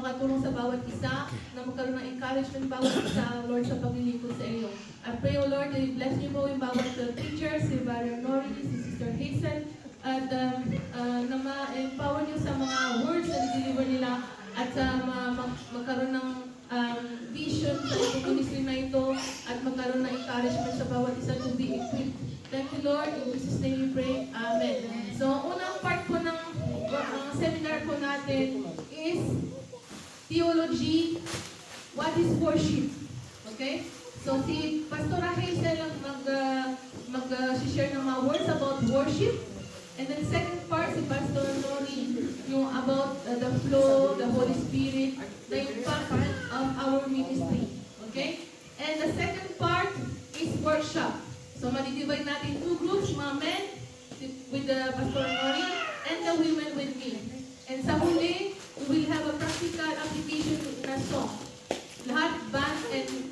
makatulong sa bawat isa, na magkaroon ng encouragement bawat isa, Lord, sa paglilingkod sa iyo. I pray, O Lord, that you bless niyo po yung bawat teacher, si Brother Nori, si Sister Hazel, at na ma-empower niyo sa mga words na i-deliver nila at magkaroon ng vision sa itong ministry na ito at magkaroon ng encouragement sa bawat isa to be equipped. Thank you, Lord. In Jesus' name we pray. Amen. So, unang part po ng seminar po natin is theology. What is worship? Okay? So, si Pastora Hazel ang mag-share ng mga words about worship. And then second part, si Pastor Nori, yung about the flow, the Holy Spirit, the impact of our ministry. Okay? And the second part is workshop. So, madidivide natin two groups, mga men with the Pastor Nori and the women with me. And sa huli, we will have a practical application in a song. Lahat, band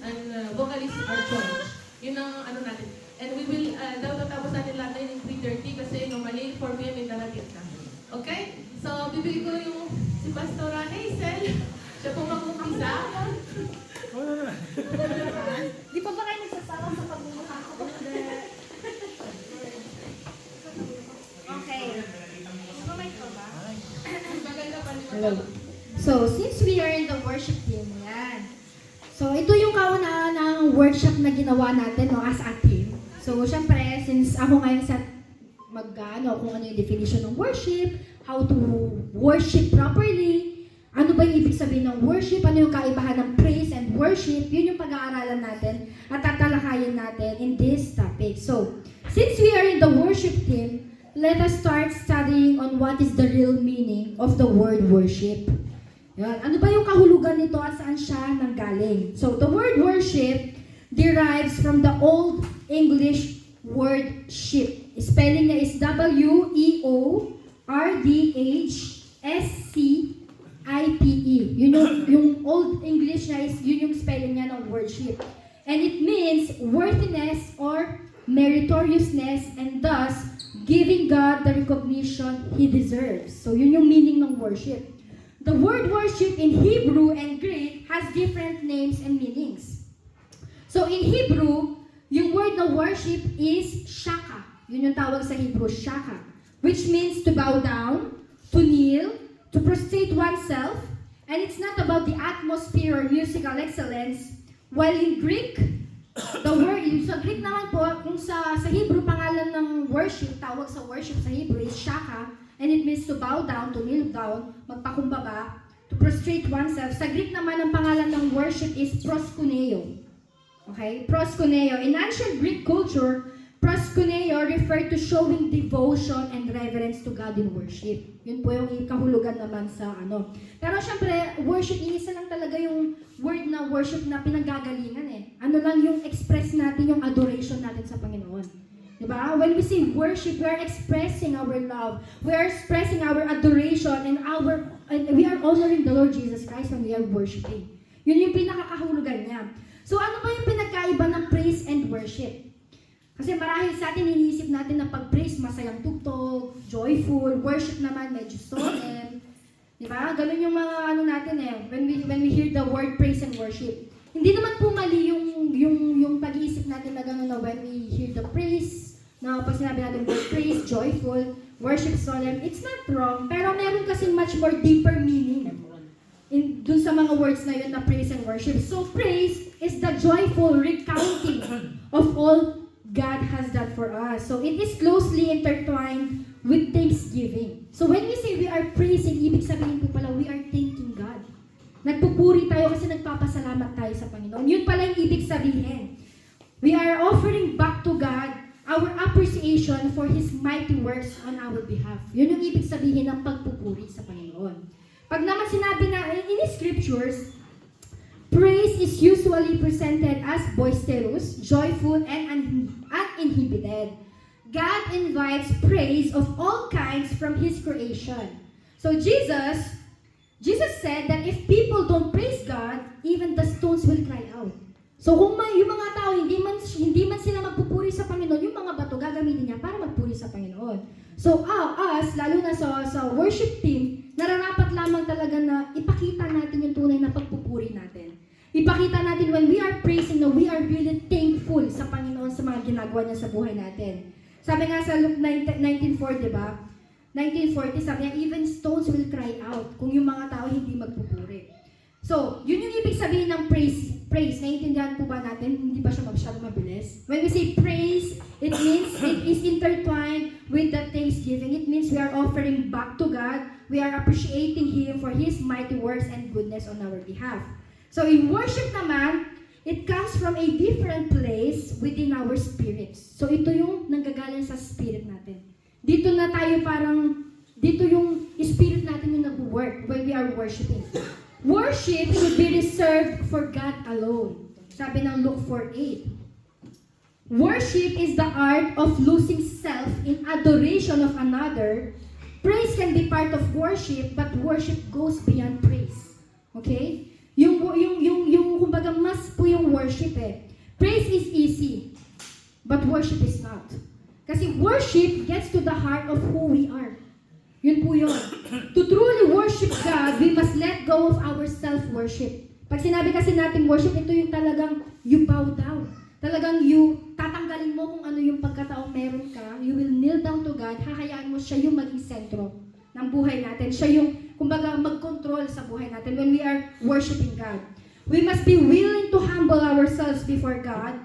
and vocalist are joined. Yun ang ano natin. And we will, daw natapos natin lahat na yun in 3:30 kasi normally 4 p.m. may dalagit na. Okay? So, bibigay ko yung si Pastora Hazel. Siya po mag-umpisa. Di pa ba kayo nagsasawa sa pagmumukha ko? Okay. Mamay ko ba? Maganda pa rin. Hello. So, since we are in the worship team, yan. So, ito yung kauna ng workshop na ginawa natin, no, as a team. So, syempre, since ako ngayon sa kung ano yung definition ng worship, how to worship properly, ano ba yung ibig sabihin ng worship, ano yung kaibahan ng praise and worship, yun yung pag-aaralan natin at tatalakayin natin in this topic. So, since we are in the worship team, let us start studying on what is the real meaning of the word worship. Yan. Ano ba yung kahulugan nito at saan siya nanggaling? So, the word worship derives from the Old English word ship. Spelling niya is W-E-O-R-D-H-S-C-I-P-E. Yung Old English niya is yun yung spelling niya ng word ship. And it means worthiness or meritoriousness and thus giving God the recognition He deserves. So, yun yung meaning ng worship. The word worship in Hebrew and Greek has different names and meanings. So in Hebrew, yung word na worship is shaka. Yun yung tawag sa Hebrew, shaka. Which means to bow down, to kneel, to prostrate oneself. And it's not about the atmosphere or musical excellence. While in Greek, the word, sa Greek naman po, kung sa Hebrew, pangalan ng worship, tawag sa worship sa Hebrew is shaka. And it means to bow down, to kneel down, magpakumbaba, to prostrate oneself. Sa Greek naman, ang pangalan ng worship is proskuneo. Okay? Proskuneo. In ancient Greek culture, proskuneo referred to showing devotion and reverence to God in worship. Yun po yung kahulugan naman sa ano. Pero syempre, worship, isa lang talaga yung word na worship na pinanggagalingan eh. Ano lang yung express natin, yung adoration natin sa Panginoon. Diba? When we say worship, we are expressing our love. We are expressing our adoration and we are honoring the Lord Jesus Christ when we are worshiping. Yun yung pinakakahulugan niya. So ano ba yung pinagkaiba ng praise and worship? Kasi marahil sa atin iniisip natin na pag-praise masayang tugtog, joyful, worship naman medyo solemn. Diba? Ganun yung mga ano natin eh, when we hear the word praise and worship. Hindi naman po mali yung pag-iisip natin na gano'n na when we hear the praise, na pag sinabi natin word praise, joyful, worship, solemn, it's not wrong, pero meron kasi much more deeper meaning dun sa mga words na yun na praise and worship. So praise is the joyful recounting of all God has done for us. So it is closely intertwined with thanksgiving. So when we say we are praising, ibig sabihin po pala, we are thanking God. Nagpupuri tayo kasi nagpapasalamat tayo sa Panginoon. Yun pala yung ibig sabihin. We are offering back to God our appreciation for His mighty works on our behalf. Yun yung ibig sabihin ng pagpupuri sa Panginoon. Pag naman sinabi na in the scriptures, praise is usually presented as boisterous, joyful, and uninhibited. God invites praise of all kinds from His creation. So Jesus said that if people don't praise God, even the stones will cry out. So kung yung mga tao hindi man sila magpupuri sa Panginoon, yung mga bato gagamitin niya para magpuri sa Panginoon. So us, lalo na sa worship team, nararapat lamang talaga na ipakita natin yung Ipakita natin when we are praising na we are really thankful sa Panginoon sa mga ginagawa niya sa buhay natin. Sabi nga sa Luke 19:4, di ba? 19:40, sabi niya, even stones will cry out kung yung mga tao hindi magpupuri. So, yun yung ibig sabihin ng praise. Praise, naiintindihan po ba natin? Hindi ba siya masyadong mabilis? When we say praise, it means it is intertwined with the thanksgiving. It means we are offering back to God. We are appreciating Him for His mighty works and goodness on our behalf. So in worship naman, it comes from a different place within our spirits. So ito yung nanggagaling sa spirit natin. Dito na tayo dito yung spirit natin yung nag-work when we are worshiping. Worship should be reserved for God alone. Sabi ng Luke 4:8. Worship is the art of losing self in adoration of another. Praise can be part of worship, but worship goes beyond praise. Okay? Yung kumbaga mas po yung worship eh. Praise is easy, but worship is not. Kasi worship gets to the heart of who we are. Yun po yun. To truly worship God, we must let go of our self-worship. Pag sinabi kasi natin worship, ito yung talagang you bow down. Talagang tatanggalin mo kung ano yung pagkataong meron ka, you will kneel down to God, hahayaan mo siya yung maging sentro ng buhay natin. Siya yung, kumbaga, mag-control sa buhay natin when we are worshiping God. We must be willing to humble ourselves before God.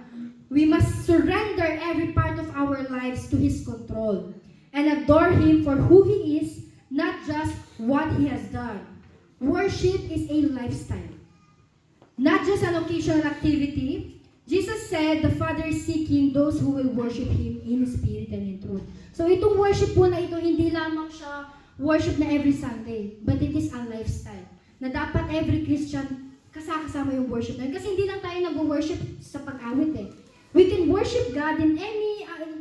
We must surrender every part of our lives to His control and adore Him for who He is, not just what He has done. Worship is a lifestyle, not just an occasional activity. Jesus said, the Father is seeking those who will worship Him in spirit and in truth. So itong worship po na ito, hindi lamang siya worship na every Sunday, but it is a lifestyle. Na dapat every Christian kasama yung worship na yun. Kasi hindi lang tayo nag-worship sa pag-awit eh. We can worship God in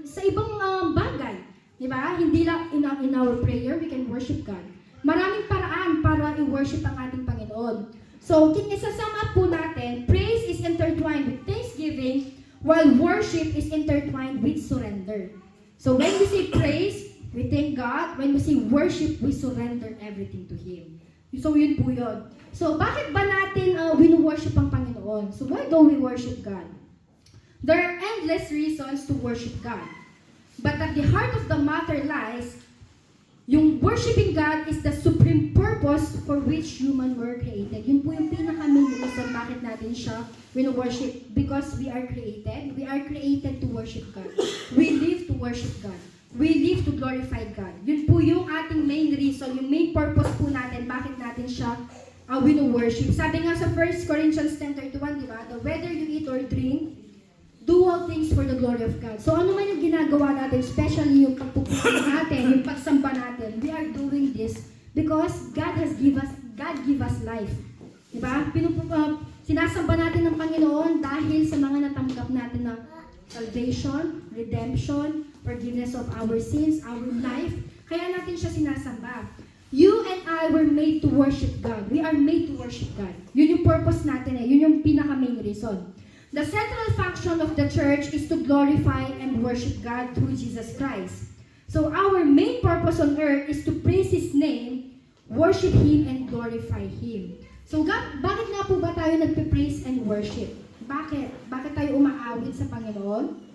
sa ibang bagay. Diba? Hindi lang in our prayer, we can worship God. Maraming paraan para i-worship ang ating Panginoon. So, isa-sum up po natin, praise is intertwined with thanksgiving, while worship is intertwined with surrender. So, when we say praise, we thank God. When we say worship, we surrender everything to Him. So, yun po yun. So, bakit ba natin winu-worship ang Panginoon? So, why don't we worship God? There are endless reasons to worship God. But at the heart of the matter lies, yung worshiping God is the supreme purpose for which human were created. Yun po yung pinaka-main reason bakit natin siya winu-worship. Because we are created. We are created to worship God. We live to worship God. We live to glorify God. Yun po yung ating main reason, yung main purpose po natin, bakit natin siya winu-worship. Sabi nga sa 1 Corinthians 10:31, di ba? That whether you eat or drink, do all things for the glory of God. So ano man yung ginagawa natin, especially yung pagpupuri natin, yung pagsamba natin, we are doing this because God give us life. Di ba? Sinasamba natin ng Panginoon dahil sa mga natanggap natin na salvation, redemption, forgiveness of our sins, our life. Kaya natin siya sinasamba. You and I were made to worship God. We are made to worship God. Yun yung purpose natin eh. Yun yung pinaka-main reason. The central function of the church is to glorify and worship God through Jesus Christ. So our main purpose on earth is to praise His name, worship Him, and glorify Him. So bakit nga po ba tayo nagpe-praise and worship? Bakit? Bakit tayo umaawit sa Panginoon?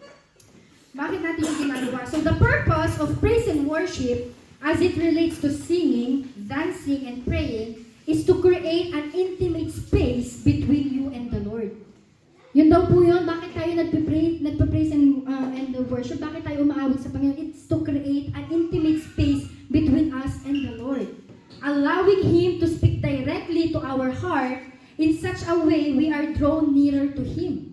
Bakit natin yung ginagawa? So the purpose of praise and worship as it relates to singing, dancing, and praying is to create an intimate space between you and the Lord. Yun daw po yun. Bakit tayo nagpe-praise and worship? Bakit tayo umaawit sa Panginoon? It's to create an intimate space between us and the Lord. Allowing Him to speak directly to our heart, in such a way we are drawn nearer to Him.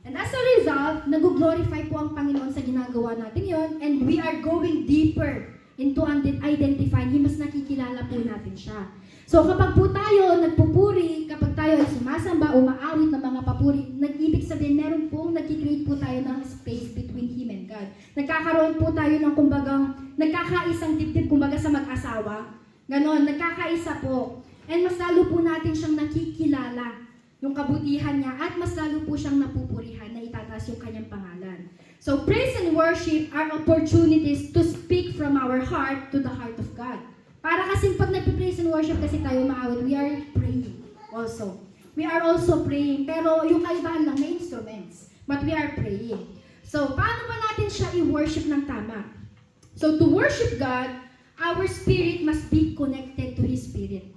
And as a result, nag-glorify po ang Panginoon sa ginagawa natin yon, and we are going deeper into identifying Him. Mas nakikilala po natin siya. So kapag po tayo nagpupuri, kapag tayo ay sumasamba o maawit ng mga papuri, nag-ibig sabihin, meron pong nag-create po tayo ng space between Him and God. Nagkakaroon po tayo ng kumbagang, nagkakaisang dibdib kumbaga sa mag-asawa. Ganon, nagkakaisa po. And mas lalo po natin siyang nakikilala yung kabutihan niya at mas lalo po siyang napupurihan na itataas yung kanyang pangalan. So praise and worship are opportunities to speak from our heart to the heart of God. Para kasi pag nagpe-praise and worship kasi tayo maawit, we are praying also. we are also praying. Pero yung kaibahan lang na instruments. But we are praying. So, paano ba natin siya i-worship ng tama? So, to worship God, our spirit must be connected to His Spirit.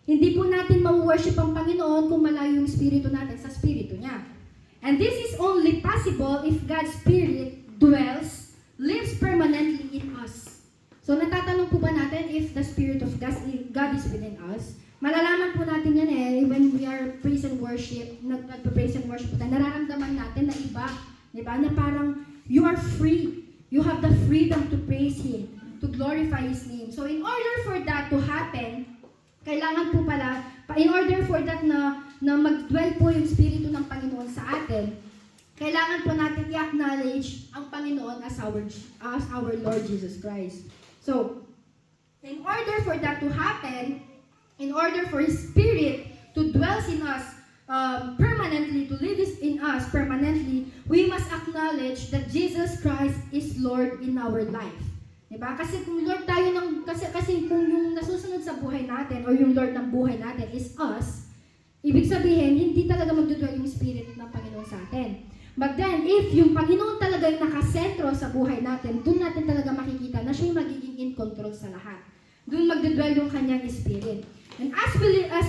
Hindi po natin ma-worship ang Panginoon kung malayo yung spirito natin sa spirito niya. And this is only possible if God's Spirit lives permanently in us. So, natatanong po ba natin if the Spirit of God is within us? Malalaman po natin yan when we are praise and worship, nagpa-praise and worship tayo, nararamdaman natin na iba, di ba? Na parang, you are free. You have the freedom to praise Him, to glorify His name. So, in order for that to happen, kailangan po pala, in order for that na mag-dwell po yung Espiritu ng Panginoon sa atin, kailangan po natin i-acknowledge ang Panginoon as our Lord Jesus Christ. So, in order for that to happen, in order for His Spirit to dwell in us permanently, to live in us permanently, we must acknowledge that Jesus Christ is Lord in our life. Diba? Kasi kung Lord tayo kasi kung yung nasusunod sa buhay natin or yung Lord ng buhay natin is us, ibig sabihin, hindi talaga magdudwell yung Spirit ng Panginoon sa atin. But then, if yung Panginoon talaga yung nakasentro sa buhay natin, doon natin talaga makikita na siya yung magiging in control sa lahat. Doon magdudwell yung kanyang Spirit. And as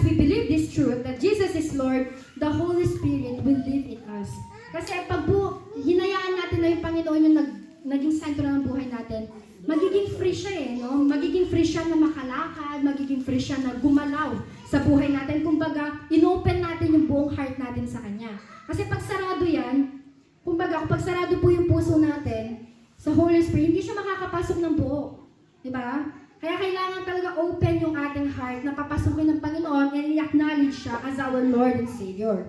we believe this truth, that Jesus is Lord, the Holy Spirit will live in us. Kasi pag po, hinayaan natin na yung Panginoon yung naging sentro ng buhay natin, magiging free siya no? Magiging free siya na makalakad, magiging free siya na gumalaw sa buhay natin. Kumbaga, inopen natin yung buong heart natin sa Kanya. Kasi pag sarado yan, kumbaga, pag sarado po yung puso natin sa Holy Spirit, hindi siya makakapasok ng buo. Diba? Kaya kailangan talaga open yung ating heart na papasukin ng Panginoon and i-acknowledge siya as our Lord and Savior.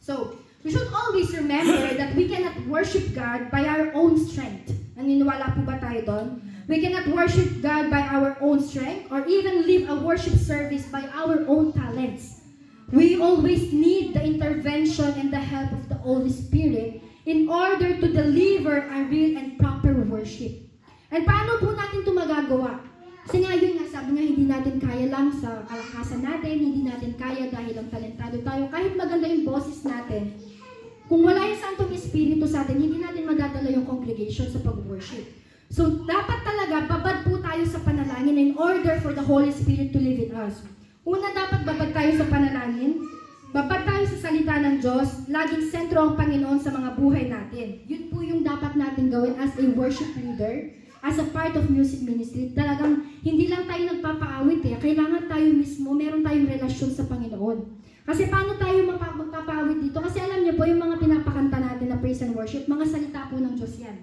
So, we should always remember that we cannot worship God by our own strength. Naniniwala po ba tayo doon? We cannot worship God by our own strength or even live a worship service by our own talents. We always need the intervention and the help of the Holy Spirit in order to deliver a real and proper worship. And paano po natin ito magagawa? Kasi nga yun nga, sabi nga, hindi natin kaya lang sa kalakasan natin, hindi natin kaya dahil ang talentado tayo. Kahit maganda yung boses natin, kung wala yung Santong Espiritu sa atin, hindi natin madadala yung congregation sa pag-worship. So, dapat talaga, babad po tayo sa panalangin in order for the Holy Spirit to live in us. Una, dapat babad tayo sa panalangin, babad tayo sa salita ng Diyos, laging sentro ang Panginoon sa mga buhay natin. Yun po yung dapat natin gawin as a worship leader, as a part of music ministry. Talagang, hindi lang tayo nagpapaawit kailangan tayo mismo, meron tayong relasyon sa Panginoon. Kasi paano tayo magpapaawit dito? Kasi alam niyo po, yung mga pinapakanta natin na praise and worship, mga salita po ng Diyos yan.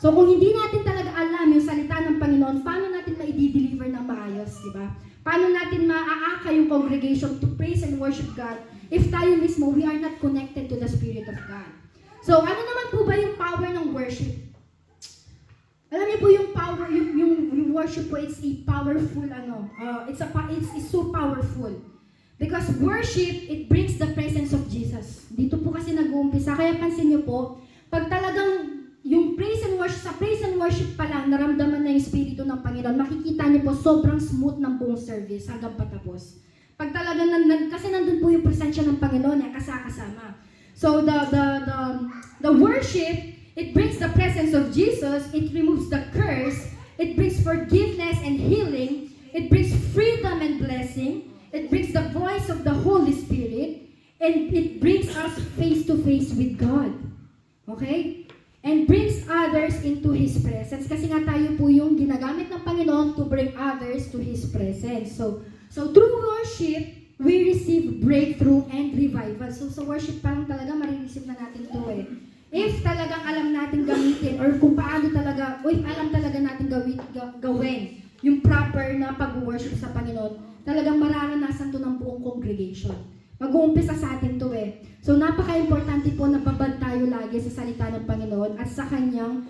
So kung hindi natin talaga alam yung salita ng Panginoon, paano natin ma-i-deliver ng maayos, di ba? Paano natin maaaka yung congregation to praise and worship God if tayo mismo, we are not connected to the Spirit of God? So ano naman po ba yung power ng worship? Alam niyo po yung power, yung worship po, it's a powerful, it's so powerful. Because worship, it brings the presence of Jesus. Dito po kasi nag-uumpisa. Kaya pansin niyo po, pag talagang yung praise and worship, sa praise and worship pa lang, naramdaman na yung Espiritu ng Panginoon, makikita niyo po sobrang smooth ng buong service hanggang patapos. Pag talagang, kasi nandun po yung presensya ng Panginoon, kasama. So the worship, it brings the presence of Jesus, it removes the curse, it brings forgiveness and healing, it brings freedom and blessing, it brings the voice of the Holy Spirit, and it brings us face to face with God. Okay? And brings others into His presence. Kasi nga tayo po yung ginagamit ng Panginoon to bring others to His presence. So through worship, we receive breakthrough and revival. So sa worship parang talaga marireceive na natin ito If talagang alam natin gamitin, or kung paano talaga, o if alam talaga natin gawin yung proper na pag-worship sa Panginoon, talagang mararanasan to ng buong congregation. Mag-uumpisa sa atin to So napaka-importante po na babad tayo lagi sa salita ng Panginoon at sa Kanyang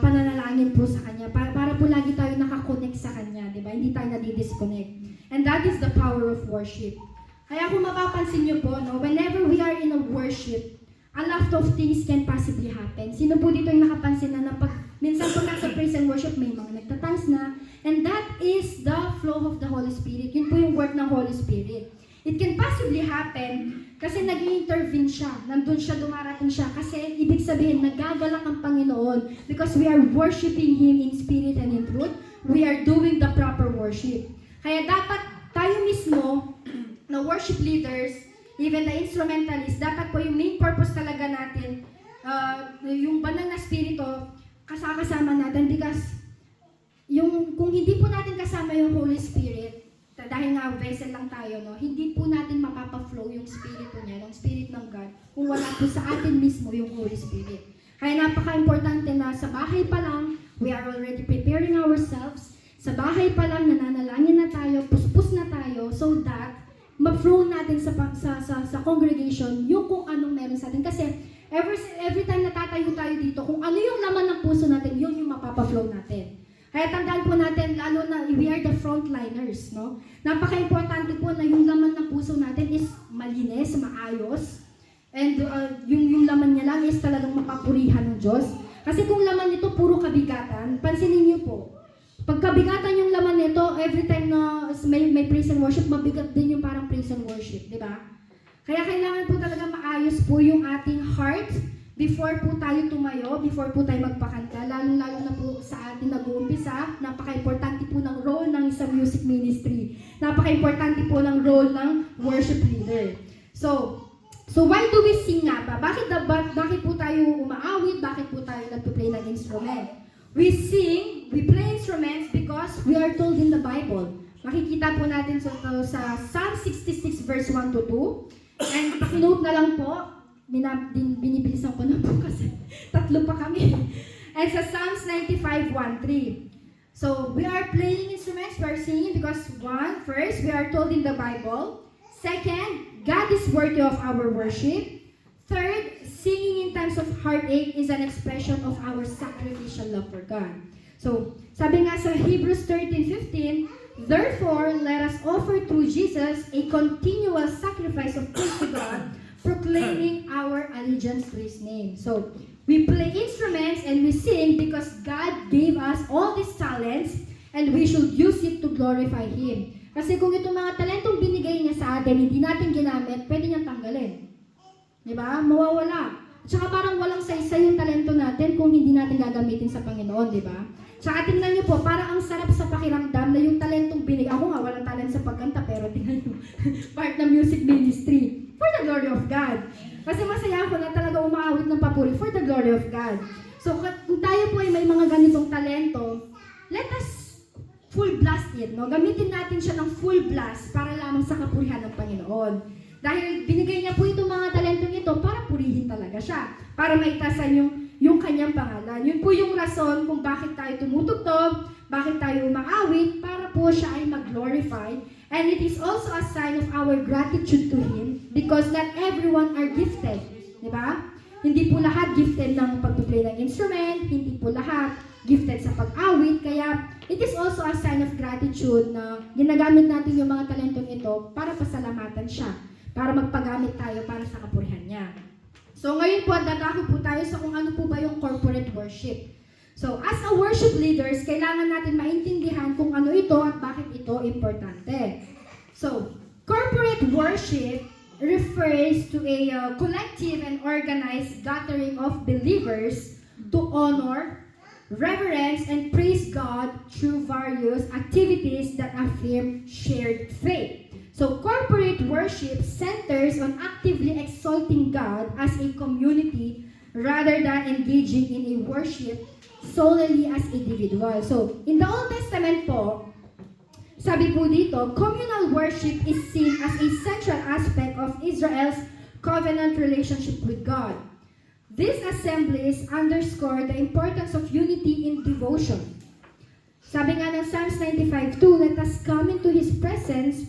pananalangin po sa Kanya. Para po lagi tayo nakakonect sa Kanya, di ba? Hindi tayo nadi-disconnect. And that is the power of worship. Kaya kung mapapansin niyo po, whenever we are in a worship, a lot of things can possibly happen. Sino po dito yung nakapansin na minsan po nasa praise and worship, may mga nagtatangs na, and that is the flow of the Holy Spirit. Yun po yung work ng Holy Spirit. It can possibly happen kasi nag-intervene siya. Nandun siya, dumarating siya. Kasi ibig sabihin, nagagalak ang Panginoon because we are worshiping Him in spirit and in truth. We are doing the proper worship. Kaya dapat tayo mismo, na worship leaders, even the instrumentalists, dapat po yung main purpose talaga natin, yung banal na spirito, kasama natin because kung hindi po natin kasama yung Holy Spirit, dahil nga vessel lang tayo, no, hindi po natin mapapa-flow yung spirito niya, ng spirit ng God, kung wala po sa atin mismo yung Holy Spirit. Kaya napaka-importante na sa bahay pa lang, we are already preparing ourselves. Sa bahay pa lang, nananalangin na tayo, puspos na tayo, so that ma-flow natin sa congregation yung kung anong meron sa atin. Kasi every time natatayo tayo dito, kung ano yung laman ng puso natin, yun yung mapapa-flow natin. Kaya tandaan po natin, lalo na we are the frontliners, no? Napaka-importante po na yung laman ng puso natin is malinis, maayos. And yung laman niya lang is talagang mapapurihan ng Diyos. Kasi kung laman nito puro kabigatan, pansinin niyo po, pag kabigatan yung laman nito, every time na may praise and worship, mabigat din yung parang praise and worship, di ba? Kaya kailangan po talaga maayos po yung ating heart before po tayo tumayo, before po tayo magpakanta, lalo-lalo na po sa atin nag-uumpisa, napaka-importante po ng role ng isang music ministry. Napaka-importante po ng role ng worship leader. So why do we sing nga ba? Bakit po tayo umaawit? Bakit po tayo nagpo-play ng instrument? We sing, we play instruments because we are told in the Bible. Makikita po natin sa Psalm 66 verse 1 to 2. And pakinote na lang po, binibilisan ko na po kasi tatlo pa kami. And sa Psalms 95, 1-3. So, we are playing instruments, we are singing because first, we are told in the Bible. Second, God is worthy of our worship. Third, singing in times of heartache is an expression of our sacrificial love for God. So, sabi nga sa Hebrews 13:15, therefore, let us offer through Jesus a continual sacrifice of praise to God, proclaiming our allegiance to His name. So, we play instruments and we sing because God gave us all these talents and we should use it to glorify Him. Kasi kung itong mga talentong binigay niya sa atin, hindi natin ginamit, pwede niyang tanggalin. Diba? Mawawala. Tsaka parang walang saysay yung talento natin kung hindi natin gagamitin sa Panginoon, diba? Tsaka tingnan niyo po, parang ang sarap sa pakiramdam na yung talentong binigay. Ako nga, walang talent sa pagkanta, pero tingnan niyo, part ng music ministry. For the glory of God. Kasi masaya ako na talaga umaawit ng papuri for the glory of God. So, kung tayo po ay may mga ganitong talento, let us full blast it, no? Gamitin natin siya ng full blast para lamang sa kapurihan ng Panginoon. Dahil binigay niya po itong mga talentong ito para purihin talaga siya. Para maitasan yung kanyang pangalan. Yun po yung rason kung bakit tayo tumutugtog, bakit tayo umaawit, para po siya ay mag-glorify. And it is also a sign of our gratitude to Him because not everyone are gifted. Diba? Hindi po lahat gifted ng pag-play ng instrument, hindi po lahat gifted sa pag-awit. Kaya it is also a sign of gratitude na ginagamit natin yung mga talentong ito para pasalamatan siya, para magpagamit tayo para sa kapurihan niya. So ngayon po, dadako po tayo sa kung ano po ba yung corporate worship. So as a worship leaders, kailangan natin maintindihan kung ano ito at bakit ito importante. So, corporate worship refers to a collective and organized gathering of believers to honor, reverence, and praise God through various activities that affirm shared faith. So, corporate worship centers on actively exalting God as a community rather than engaging in a worship solely as individual. So, in the Old Testament po, sabi po dito, communal worship is seen as a central aspect of Israel's covenant relationship with God. These assemblies underscore the importance of unity in devotion. Sabi nga ng Psalms 95:2, let us come into His presence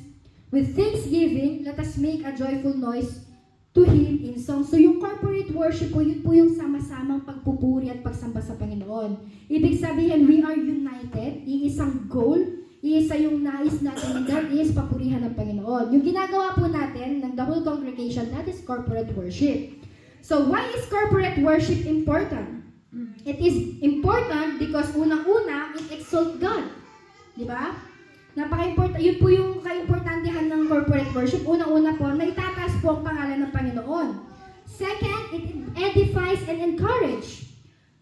with thanksgiving, let us make a joyful noise to Him in song. So yung corporate worship po, yun po yung sama-samang pagpupuri at pagsamba sa Panginoon. Ibig sabihin, we are united, iisang goal, iisa yung nais natin, and that is papurihan ng Panginoon. Yung ginagawa po natin ng the whole congregation, that is corporate worship. So why is corporate worship important? It is important because unang-una, it exalts God. Di ba? Napaka-important. Yun po yung kaimportantehan ng corporate worship. Unang-una po, naitataas po ang pangalan ng Panginoon. Second, it edifies and encourage.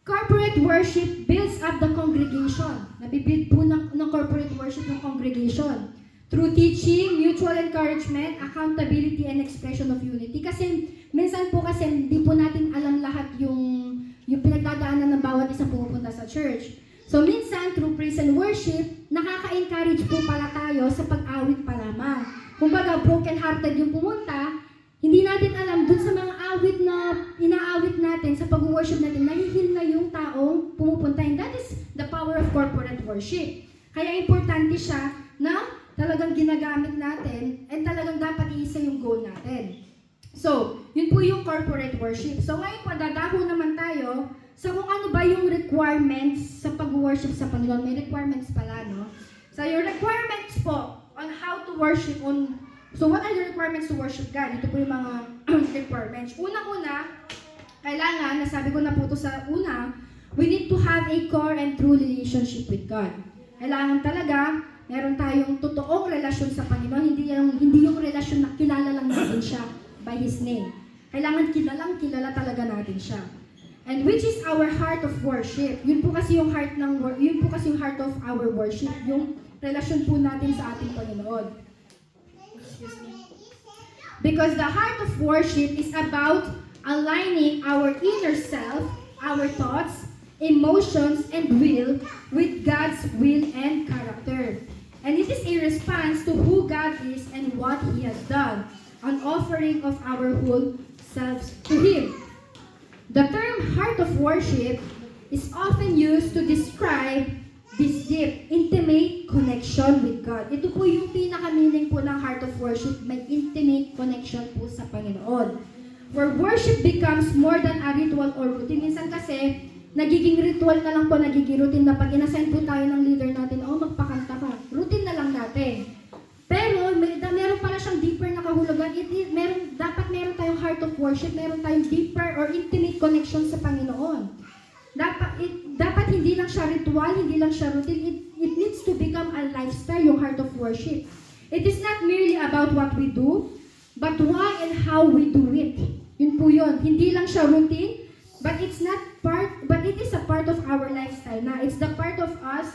Corporate worship builds up the congregation. Nabibuild po ng corporate worship ng congregation. Through teaching, mutual encouragement, accountability, and expression of unity. Kasi minsan po kasi hindi po natin alam lahat yung pinagdadaanan ng bawat isang pumupunta sa church. So minsan, through praise and worship, nakaka-encourage po pala tayo sa pag-awit pa lamang. Kung baga, broken-hearted yung pumunta, hindi natin alam dun sa mga awit na inaawit natin, sa pag-worship natin, nahihil na yung taong pumupunta. And that is the power of corporate worship. Kaya importante siya na talagang ginagamit natin and talagang dapat iisa yung goal natin. So, yun po yung corporate worship. So ngayon po, dadaho naman tayo sa kung ano ba yung requirements sa pag-worship sa Panginoon. May requirements pala, no? So yung requirements po on how to worship so what are the requirements to worship God? Ito po yung mga requirements. Unang-una, kailangan, nasabi ko na po ito sa una, we need to have a core and true relationship with God. Kailangan talaga, meron tayong totoong relasyon sa Panginoon, hindi yung relasyon na kilala lang natin siya by His name. Kailangan kilala talaga natin siya. And which is our heart of worship. Yun po kasi yung heart of our worship, yung relasyon po natin sa ating Panginoon. Excuse me. Because the heart of worship is about aligning our inner self, our thoughts, emotions, and will with God's will and character. And it is a response to who God is and what He has done, an offering of our whole selves to Him. The term heart of worship is often used to describe this deep, intimate connection with God. Ito po yung pinaka-meaning po ng heart of worship, may intimate connection po sa Panginoon. Where worship becomes more than a ritual or routine. Minsan kasi, nagiging ritual na lang po, nagiging routine na pag inassign po tayo ng leader natin, magpakanta ka. Routine na lang natin. Pero, meron pala siyang deeper na kahulugan. Dapat meron tayong heart of worship, meron tayong deeper or intimate connection sa Panginoon. Dapat hindi lang siya ritual, hindi lang siya routine. It needs to become a lifestyle, yung heart of worship. It is not merely about what we do, but why and how we do it. Yun po yun. Hindi lang siya routine, but it is a part of our lifestyle na. It's the part of us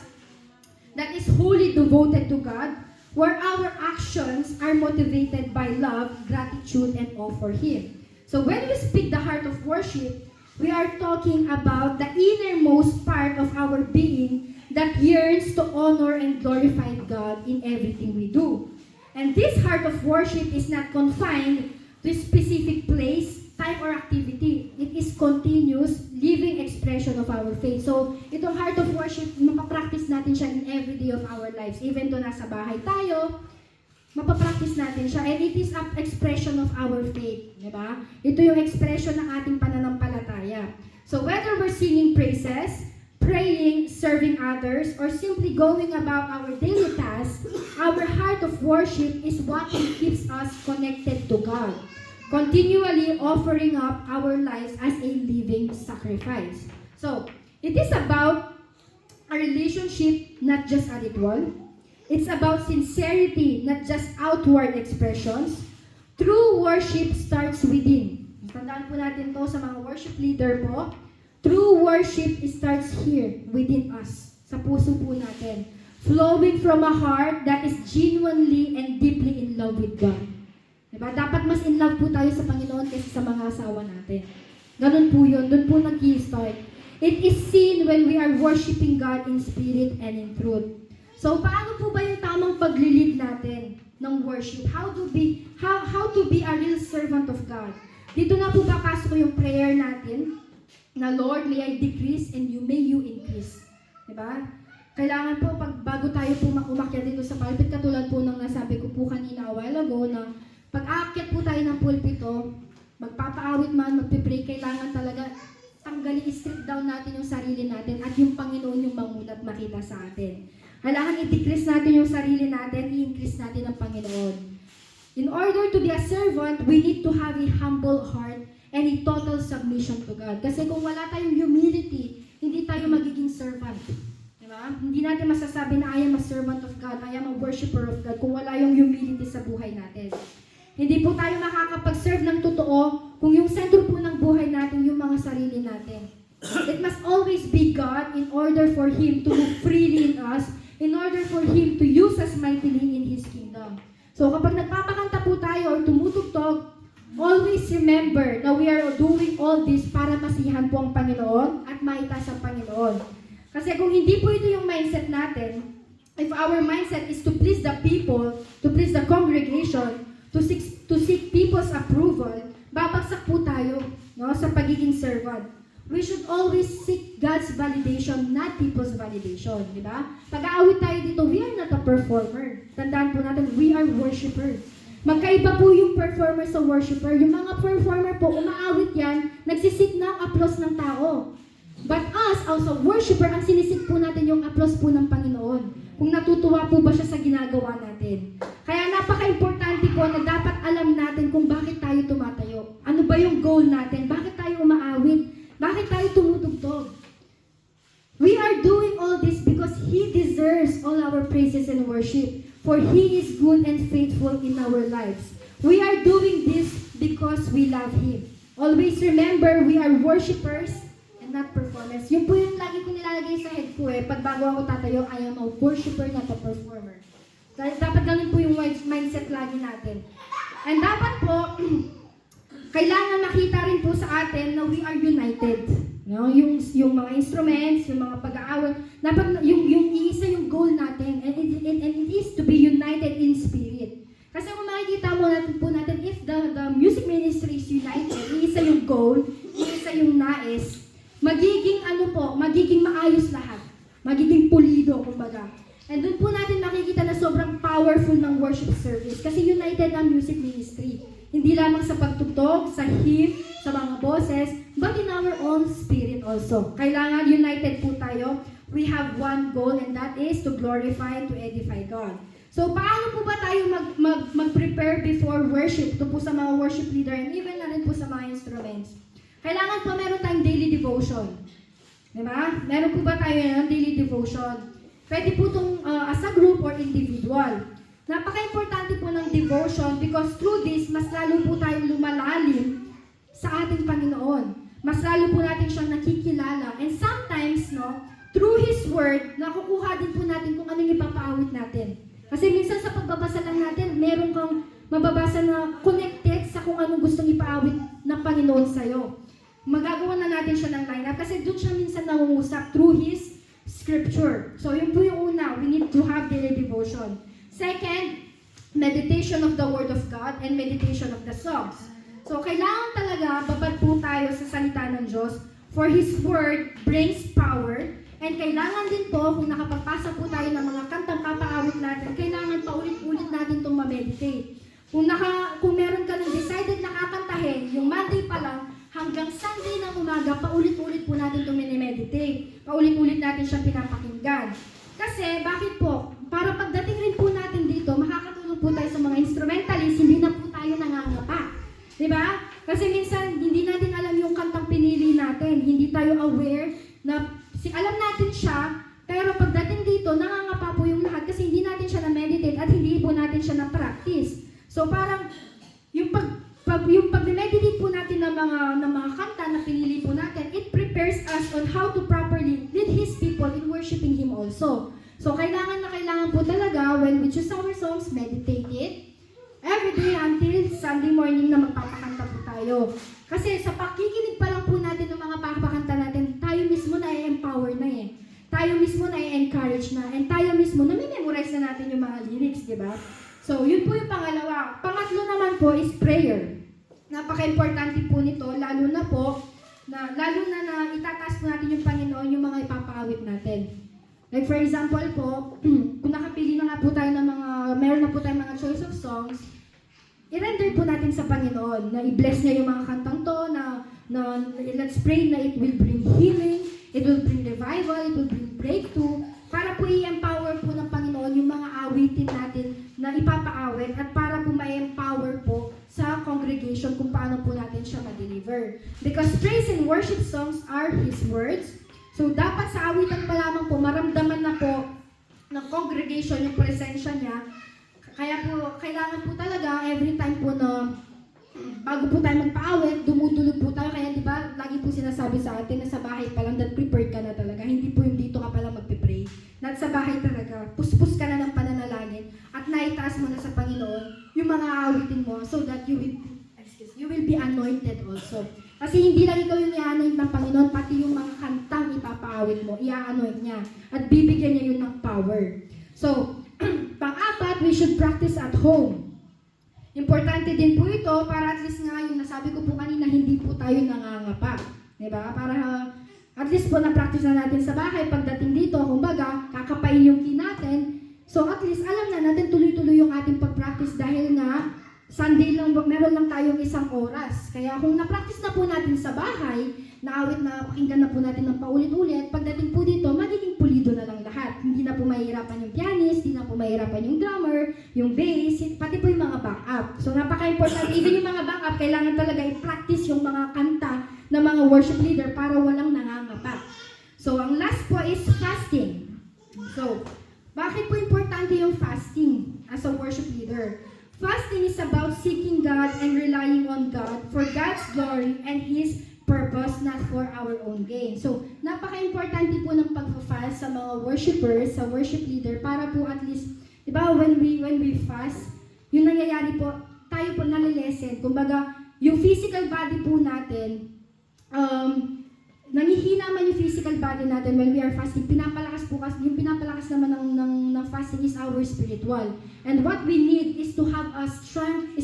that is wholly devoted to God, where our actions are motivated by love, gratitude, and awe for Him. So when we speak the heart of worship, we are talking about the innermost part of our being that yearns to honor and glorify God in everything we do. And this heart of worship is not confined to a specific place, time, or activity. It is continuous, living expression of our faith. So, itong heart of worship, mapapractice natin siya in every day of our lives. Even though nasa bahay tayo, mapapractice natin siya. And it is an expression of our faith. Diba? Ito yung expression ng ating pananampalataya. So, whether we're singing praises, praying, serving others, or simply going about our daily tasks, our heart of worship is what keeps us connected to God, continually offering up our lives as a living sacrifice. So, it is about a relationship, not just a ritual. It's about sincerity, not just outward expressions. True worship starts within. Tandaan po natin to sa mga worship leader po. True worship starts here, within us, sa puso po natin. Flowing from a heart that is genuinely and deeply in love with God. Diba? Dapat mas in love po tayo sa Panginoon kaysa sa mga asawa natin. Ganun po yun, doon po nag-i-start. It is seen when we are worshiping God in spirit and in truth. So, paano po ba yung tamang paglilid natin ng worship? How to be a real servant of God? Dito na po papasok yung prayer natin, na Lord, may I decrease and may you increase. Diba? Kailangan po, bago tayo po umakyat dito sa pulpit, katulad po ng nasabi ko po kanina a while ago, na pag-aakyat po tayo ng pulpito, magpapaawit man, magpipray, kailangan talaga tanggalin, strip down natin yung sarili natin at yung Panginoon yung mamulat makita sa atin. Kailangan i-decrease natin yung sarili natin, i-increase natin ang Panginoon. In order to be a servant, we need to have a humble heart and a total submission to God. Kasi kung wala tayong humility, hindi tayo magiging servant. Diba? Diba? Hindi natin masasabi na I am a servant of God, I am a worshiper of God kung wala yung humility sa buhay natin. Hindi po tayo makakapag-serve ng totoo kung yung sentro po ng buhay natin yung mga sarili natin. It must always be God in order for Him to move freely in us, in order for Him to use us mightily in His kingdom. So kapag nagpapakanta po tayo or tumutugtog, always remember na we are doing all this para masihan po ang Panginoon at maitaas ang Panginoon. Kasi kung hindi po ito yung mindset natin, if our mindset is to please the people, to please the congregation, to seek people's approval, babagsak po tayo, no, sa pagiging servant. We should always seek God's validation, not people's validation, di ba? Pag-aawit tayo dito, we are not a performer. Tandaan po natin, we are worshiper. Magkaiba po yung performer sa worshiper. Yung mga performer po, umaawit yan, nagsisik ng applause ng tao. But us, as a worshiper, ang sinisik po natin yung applause po ng Panginoon. Kung natutuwa po ba siya sa ginagawa natin. Kaya napaka-importante po na dapat alam natin kung bakit tayo tumatayo. Ano ba yung goal natin? Bakit tayo umaawit? Bakit tayo tumutugtog? We are doing all this because He deserves all our praises and worship. For He is good and faithful in our lives. We are doing this because we love Him. Always remember, we are worshipers and not performers. Yun po yung lagi ko nilalagay sa head ko pag bago ako tatayo, I am a worshiper, not a performer. Dapat ganun po yung mindset lagi natin. And dapat po, kailangan makita rin po sa atin na we are united. No? Yung mga instruments, yung mga pag-aawit, dapat yung iisa yung goal natin. And it is to be united in spirit. Kasi kung makikita po natin, if the music ministry is united, iisa yung goal, iisa yung nais, magiging maayos lahat. Magiging pulido, kumbaga. And doon po natin makikita na sobrang powerful ng worship service. Kasi united ang music ministry. Hindi lamang sa pagtugtog, sa hymn, sa mga boses, but in our own spirit also. Kailangan united po tayo. We have one goal and that is to glorify, to edify God. So, paano po ba tayo mag-prepare before worship? Ito po sa mga worship leader and even na rin po sa mga instruments. Kailangan po meron tayong daily devotion. Diba? Meron po ba tayo ng daily devotion? Pwede po itong as a group or individual. Napaka-importante po ng devotion because through this, mas lalo po tayong lumalalim sa ating Panginoon. Mas lalo po natin siyang nakikilala. And sometimes, through His Word, nakukuha din po natin kung anong ipapaawit natin. Kasi minsan sa pagbabasa lang natin, meron kang mababasa na connected sa kung anong gustong ipaawit ng Panginoon sa'yo. Magagawa na natin siya ng lineup kasi doon siya minsan nangungusap through His Scripture. So yun po yung una, we need to have daily devotion. Second, meditation of the Word of God and meditation of the songs. So kailangan talaga babad po tayo sa salita ng Diyos for His Word brings power. And kailangan din po, kung nakapagpasa po tayo ng mga kantang papaawit natin, kailangan paulit-ulit natin itong ma-meditate. Kung meron ka ng decided na kakantahin, yung Monday pa lang, hanggang Sunday ng umaga, paulit-ulit po natin itong meditate. Paulit-ulit natin siyang pinapakinggan. Kasi, bakit po? Para pagdating rin po natin dito, makakatulong po tayo sa mga instrumentalists, hindi na po tayo nangangapa. Diba? Kasi minsan, hindi natin alam yung kantang pinili natin. Hindi tayo aware na alam natin siya, pero pagdating dito, nangangapa po yung lahat kasi hindi natin siya na-meditate at hindi po natin siya na-practice. So parang, yung pag-meditate po natin ng mga kanta na pinili po natin, it prepares us on how to properly lead His people in worshiping Him also. So kailangan po talaga, when we choose our songs, meditate it every day until Sunday morning na magpapakanta po tayo. Kasi sa pakikinig pa lang po natin ng mga papakanta natin, tayo mismo na i-empower na Tayo mismo na i-encourage na. And tayo mismo na memorize na natin yung mga lyrics, di ba? So, yun po yung pangalawa. Pangatlo naman po is prayer. Napaka-importante po nito, lalo na itataas po natin yung Panginoon yung mga ipapaawit natin. Like for example po, kung nakapili na nga po tayo ng meron na po tayong mga choice of songs, i-render po natin sa Panginoon na i-bless niya yung mga kantang to, na let's pray na it will bring healing, it will bring revival, it will bring breakthrough, para po i-empower po ng Panginoon yung mga awitin natin na ipapaawit at para po ma-empower po sa congregation kung paano po natin siya ma-deliver. Because praise and worship songs are His words. So, dapat sa awitan pa lamang po, maramdaman na po ng congregation yung presensya niya. Kaya po, kailangan po talaga every time po na bago po tayo magpaawit, dumudulog po tayo. Kaya di ba, lagi po sinasabi sa atin na sa bahay pa lang, that prepared ka na talaga. Hindi po yung dito ka pa lang magpipray. Not sa bahay talaga, puspos ka na ng pananalangin at naitaas mo na sa Panginoon yung mga aawitin mo so that you will be anointed also. Kasi hindi lang ikaw yung i-anoint ng Panginoon, pati yung mga kantang ipapaawit mo, i-anoint niya. At bibigyan niya yun ng power. So, pang-apat, we should practice at home. Importante din po ito para at least nga yung nasabi ko po kanina, hindi po tayo nangangapa. Diba? Para at least po na-practice na natin sa bahay. Pagdating dito, kumbaga, kakapain yung kin natin. So at least alam na natin tuloy-tuloy yung ating pag-practice dahil nga Sunday lang, meron lang tayong 1 oras. Kaya kung na-practice na po natin sa bahay, naawit na pakinggan na po natin ng paulit-ulit, pagdating po dito, magiging pulido na lang lahat. Hindi na po mahihirapan yung pianist, hindi na po mahihirapan yung drummer, yung bass, pati po yung mga backup. So napaka-important, even yung mga backup, kailangan talaga i-practice yung mga kanta ng mga worship leader para walang nangangapa. So ang last po is fasting. So, bakit po importante yung fasting as a worship leader? Fasting is about seeking God and relying on God for God's glory and His purpose, not for our own gain. So, napaka-importante po ng pag-fast sa mga worshipers, sa worship leader, para po at least, di ba, when we fast, yung nangyayari po, tayo po nalilesen. Kumbaga, yung physical body po natin, nangihina man yung physical body natin when we are fasting, pinapalakas po kasi, yung pinapalakas naman ng fasting is our spiritual. And what we need is to have a strong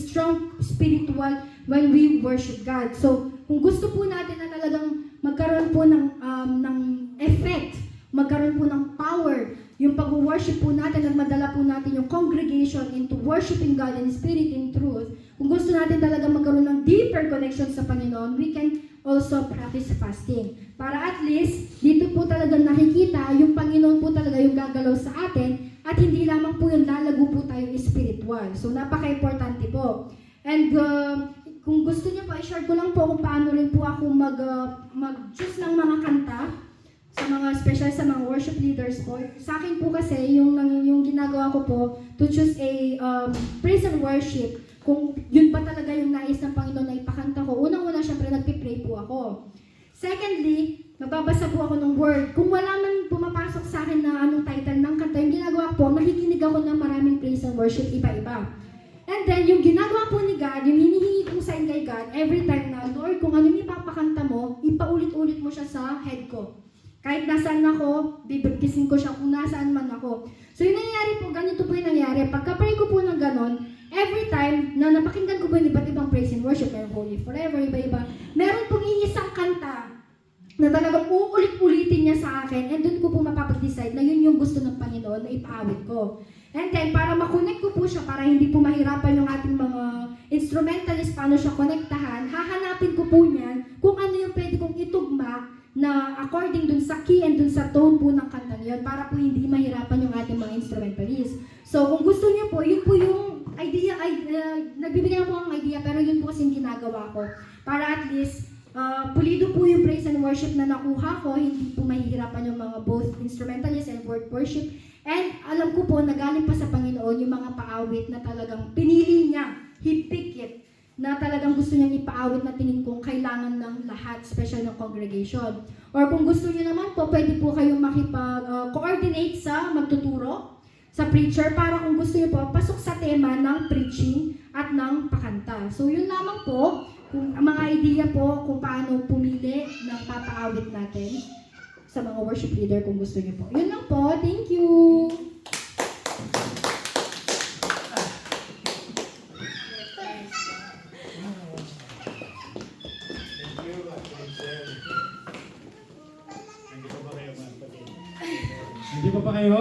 spiritual when we worship God. So, kung gusto po natin na talagang magkaroon po ng effect, magkaroon po ng power, yung pag-worship po natin at madala po natin yung congregation into worshiping God in spirit and truth, kung gusto natin talaga magkaroon ng deeper connection sa Panginoon, we can also practice fasting. Para at least, dito po talaga nakikita, yung Panginoon po talaga yung gagalaw sa atin, at hindi lamang po yung lalago po tayo spiritual. So, napaka-importante po. And kung gusto niyo po, i-share ko lang po kung paano rin po ako mag-choose ng mga kanta, sa mga special sa mga worship leaders po. Sa akin po kasi, yung ginagawa ko po, to choose a praise and worship, kung yun ba talaga yung nais ng Panginoon na ipakanta ko, unang-una syempre nagpipray po ako. Secondly, magbabasa po ako ng word. Kung wala man pumapasok sa akin na anong title ng kanta, yung ginagawa po, nakikinig ako ng maraming praise and worship, iba-iba. And then, yung ginagawa po ni God, yung hinihingi kong sign kay God, every time na, Lord, kung anong ipapakanta mo, ipaulit-ulit mo siya sa head ko. Kahit nasaan ako, bibigkisin ko siya kung nasaan man ako. So yung nangyayari po, ganito po yung nangyayari. Pagka-pray ko po ng ganon, every time na napakinggan ko po yung iba't ibang praise and worship, pero Holy Forever, iba-iba, meron pong iisang kanta na talagang uulit-ulitin niya sa akin, and doon ko po mapapag-decide na yun yung gusto ng Panginoon na ipaawit ko. And then, para makonect ko po siya, para hindi po mahirapan yung ating mga instrumentalist paano siya konektahan, hahanapin ko po niyan kung ano yung pwede kong itugma na according dun sa key and dun sa tone po ng kanta niyon, para po hindi mahirapan yung ating mga instrumentalist. So, kung gusto niyo po, yun po yung idea, nagbibigay ako ng idea, pero yun po kasi yung ginagawa ko. Para at least, pulido po yung praise and worship na nakuha ko, hindi po mahihirapan yung mga both instrumentalist and word worship. And alam ko po, nagaling pa sa Panginoon yung mga paawit na talagang pinili niya, He picked it, na talagang gusto niyang ipaawit na tingin kong kailangan ng lahat, special ng congregation. Or kung gusto niyo naman po, pwede po kayong makipag-coordinate sa magtuturo, sa preacher, para kung gusto niyo po, pasok sa tema ng preaching at ng pakanta. So yun lamang po, kung mga idea po kung paano pumili ng papaawit natin sa mga worship leader kung gusto niyo po. Yun lang po, thank you! Hindi pa kayo?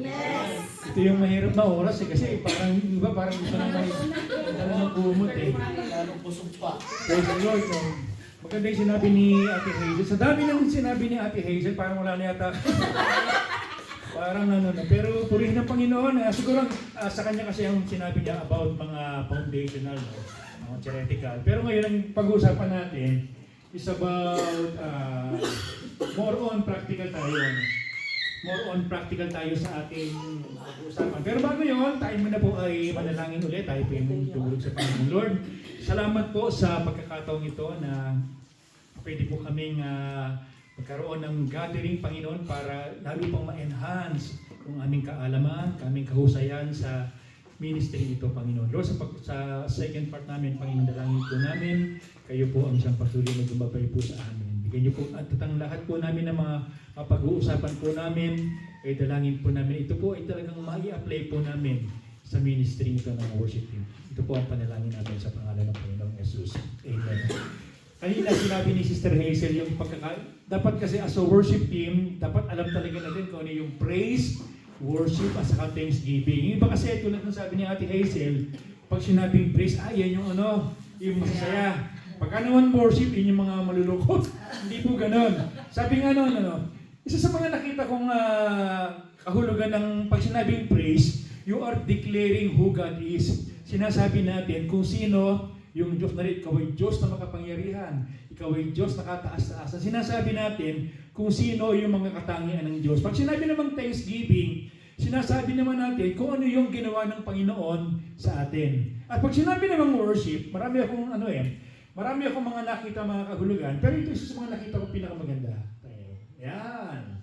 Yes! Ito yung mahirap na oras kasi parang iba parang gusto na ng kumot Lalong busog pa. Praise the Lord. Maganda yung sinabi ni Ate Hazel. Sa dami ng sinabi ni Ate Hazel, parang wala na yata. Parang na. Pero purihin ng Panginoon. Siguro sa kanya kasi yung sinabi niya about mga foundational, mga theoretical. Pero ngayon ang pag-uusapan natin is about more on practical tayo. More on practical tayo sa ating pag-uusapan. Pero bago yun, tayo muna po ay manalangin ulit. Tayo po yung tumulog sa Panginoon. Lord, salamat po sa pagkakataong ito na pwede po kaming magkaroon ng gathering, Panginoon, para lalo pang ma-enhance kung aming kaalaman, kaming kahusayan sa ministry nito, Panginoon. Lord, sa second part namin, Panginoon, dalangin po namin, kayo po ang isang patuloy na gumabay po sa amin. Bigyan niyo po at ang lahat po namin ng mga pag-uusapan po namin, ay dalangin po namin. Ito po ay talagang mai-apply po namin sa ministry nito ng worship team. Ito po ang panalangin natin sa pangalan ng Panginoong Jesus. Amen. Kanina sinabi ni Sister Hazel yung dapat kasi as a worship team, dapat alam talaga natin kung ano yung praise, worship, at saka thanksgiving. Yung iba kasi tulad ng sabi ni Ate Hazel, pag sinabing praise, yan yung yung masasaya. Pagka naman worship, yun yung mga malulukot. Hindi po ganon. Sabi nga isa sa mga nakita kong kahulugan ng pag sinabing praise, you are declaring who God is. Sinasabi natin kung sino yung Diyos na rin. Ikaw ay Diyos na makapangyarihan. Ikaw ay Diyos na kataas-taasan. Sinasabi natin kung sino yung mga katangian ng Diyos. Pag sinabi namang thanksgiving, sinasabi naman natin kung ano yung ginawa ng Panginoon sa atin. At pag sinabi namang worship, marami akong mga nakita mga kahulugan, pero ito isa sa mga nakita ko pinakamaganda. Yan.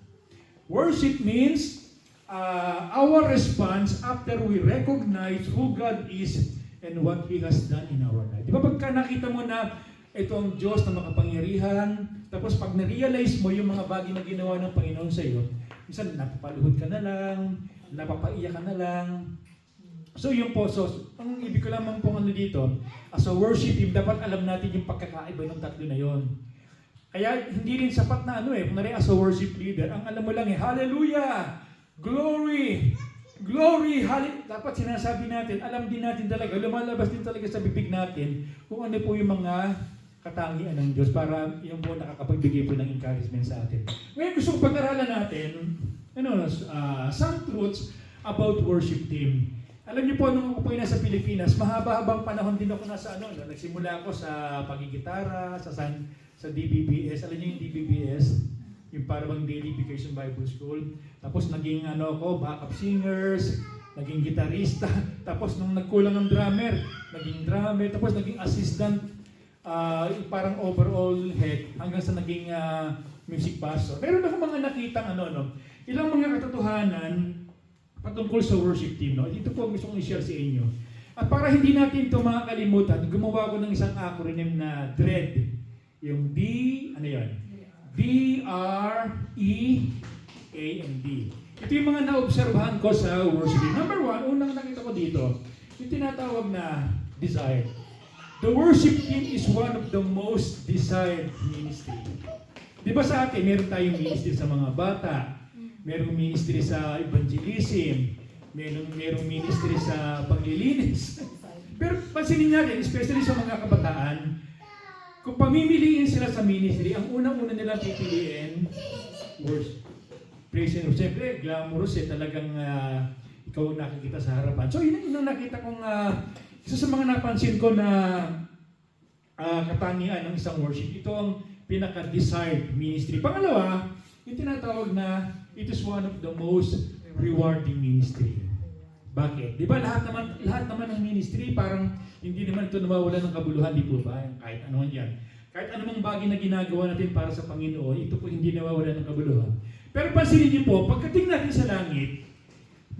Worship means our response after we recognize who God is and what He has done in our life. Di ba pagka nakita mo na ito ang Diyos na makapangyarihan, tapos pag na-realize mo yung mga bagay na ginawa ng Panginoon sa iyo, minsan napapaluhod ka na lang, napapaiyak ka na lang. So yun po, ang ibig ko lamang pong dito, as a worship team, dapat alam natin yung pagkakaiba ng tatlo na yon. Kaya hindi rin sapat na kung as a worship leader, ang alam mo lang hallelujah, glory, glory, dapat sinasabi natin, alam din natin talaga, lumalabas din talaga sa bibig natin kung ano po yung mga katangian ng Diyos para yung po nakakapagbigay po ng encouragement sa atin. Ngayon gusto kong pag-aralan natin, some truths about worship team. Alam niyo po, nung ako po nasa Pilipinas, mahaba-habang panahon din ako nagsimula ako sa pagigitara, sa DBBS. Alam niyo yung DBBS? Yung parang Daily Vacation Bible School. Tapos naging backup singers, naging gitarista. Tapos nung nagkulang ng drummer, naging drummer. Tapos naging assistant, parang overall head, hanggang sa naging music pastor. Meron ako mga nakitang ilang mga katotohanan patungkol sa worship team. Dito po gusto kong i-share sa inyo. At para hindi natin ito makakalimutan, gumawa ko ng isang acronym na DREAD. Yung D-R-E-A-N-D. Ito yung mga naobserbahan ko sa worship team. Number one, unang nakita ko dito, yung tinatawag na desire. The worship team is one of the most desired ministry. Di ba sa atin, meron tayong ministry sa mga bata, merong ministry sa evangelism, merong ministry sa paglilinis. Pero pansinin natin, especially sa mga kabataan, kung pamimiliin sila sa ministry, ang unang-una nilang pipiliin, worship. Praise and worship. Siyempre, glamorous talagang ikaw ang nakikita sa harapan. So, yun yung nakita kong isa sa mga napansin ko na katangian ng isang worship. Ito ang pinaka-desired ministry. Pangalawa, yung tinatawag na it is one of the most rewarding ministry. Bakit? Di ba lahat naman ng ministry parang hindi naman ito nawawala ng kabuluhan, di po ba? Kahit ano man yan. Kahit anumang bagay na ginagawa natin para sa Panginoon, ito po hindi nawawala ng kabuluhan. Pero pansinin niyo po, pagdating natin sa langit,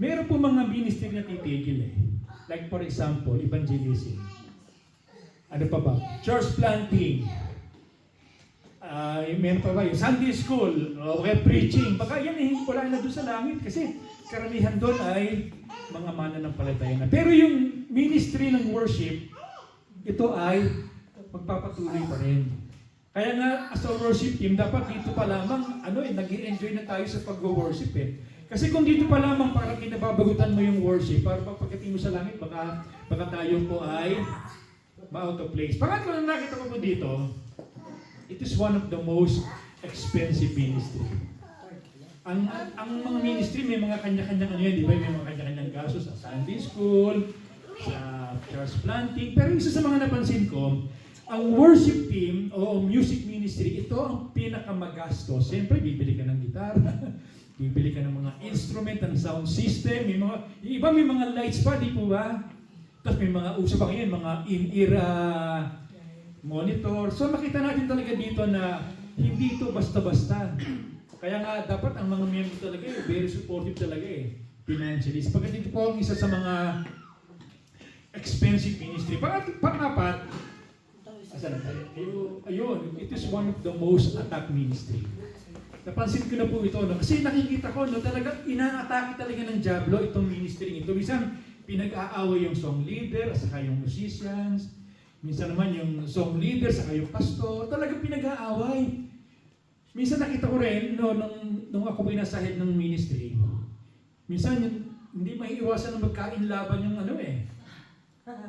meron po mga ministry na titigil . Like for example, evangelism. Ano pa ba? Church planting. Meron pa ba yung Sunday school, okay, preaching, baka yan wala na doon sa langit kasi karamihan doon ay mga mananampalataya na. Pero yung ministry ng worship, ito ay magpapatuloy pa rin. Kaya nga, as a worship team, dapat dito pa lamang, nag-i-enjoy na tayo sa pag-worship . Kasi kung dito pa lamang parang kinababagutan mo yung worship, para pagdating mo sa langit, baka tayo po ay ma-out of place. Pangatlo na nakita ko po dito, it is one of the most expensive ministry. Ang mga ministry may mga kanya-kanyang di ba? May mga kanya-kanyang gasto sa Sunday school, sa church planting. Pero isa sa mga napansin ko, ang worship team o music ministry, ito ang pinakamagastos. Siyempre, bibili ka ng gitara, bibili ka ng mga instrument, ng sound system, yung iba may mga lights pa, di po ba? Tapos may mga uso pa ngayon, mga in-ear monitor. So makita natin talaga dito na hindi ito basta-basta. Kaya nga dapat ang mga miyembro talaga very supportive talaga financially. Pagkat ito po ang isa sa mga expensive ministry. Pang-apat, ayun, it is one of the most attacked ministry. Napansin ko na po ito, no? Kasi nakikita ko, no, talagang ina-atake talaga ng Diablo itong ministry ito. Minsan, pinag-aaway yung song leader, saka yung musicians. Minsan naman yung song leader, saka yung pastor. Talagang pinag-aaway. Minsan nakita ko rin, no, nung ako pinasahid ng ministry, minsan hindi maiiwasan na magkainlaban yung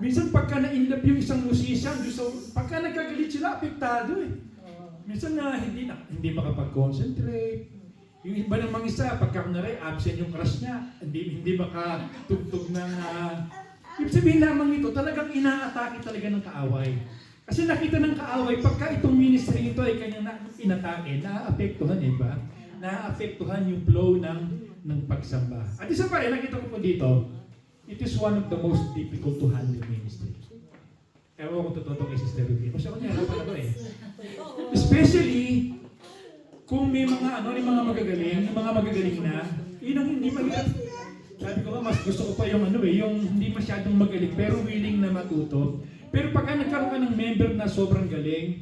Minsan pagka na-inlove yung isang musician, pagka nagkagalit sila, apektado Minsan hindi makapag-concentrate. Yung iba namang isa, pagka absent yung crush niya, hindi makatugtog ng... ibig sabihin lamang ito, talagang ina-atake talaga ng kaaway. Kasi nakita ng kaaway, pagka itong ministry ito ay kanyang inatake, na-apektuhan, ba? Na-apektuhan yung flow ng pagsamba. At isa pa rin, nakita ko po dito, it is one of the most difficult to handle ministry. Ewan ko totoo kay Sister Ruby. Kasi ako niya, harapan ako Especially, kung may mga yung mga magagaling na, yun ang hindi mahirap. Sabi ko mas gusto ko pa yung yung hindi masyadong magaling, pero willing na matuto. Pero pagka nagkaroon ka ng member na sobrang galing,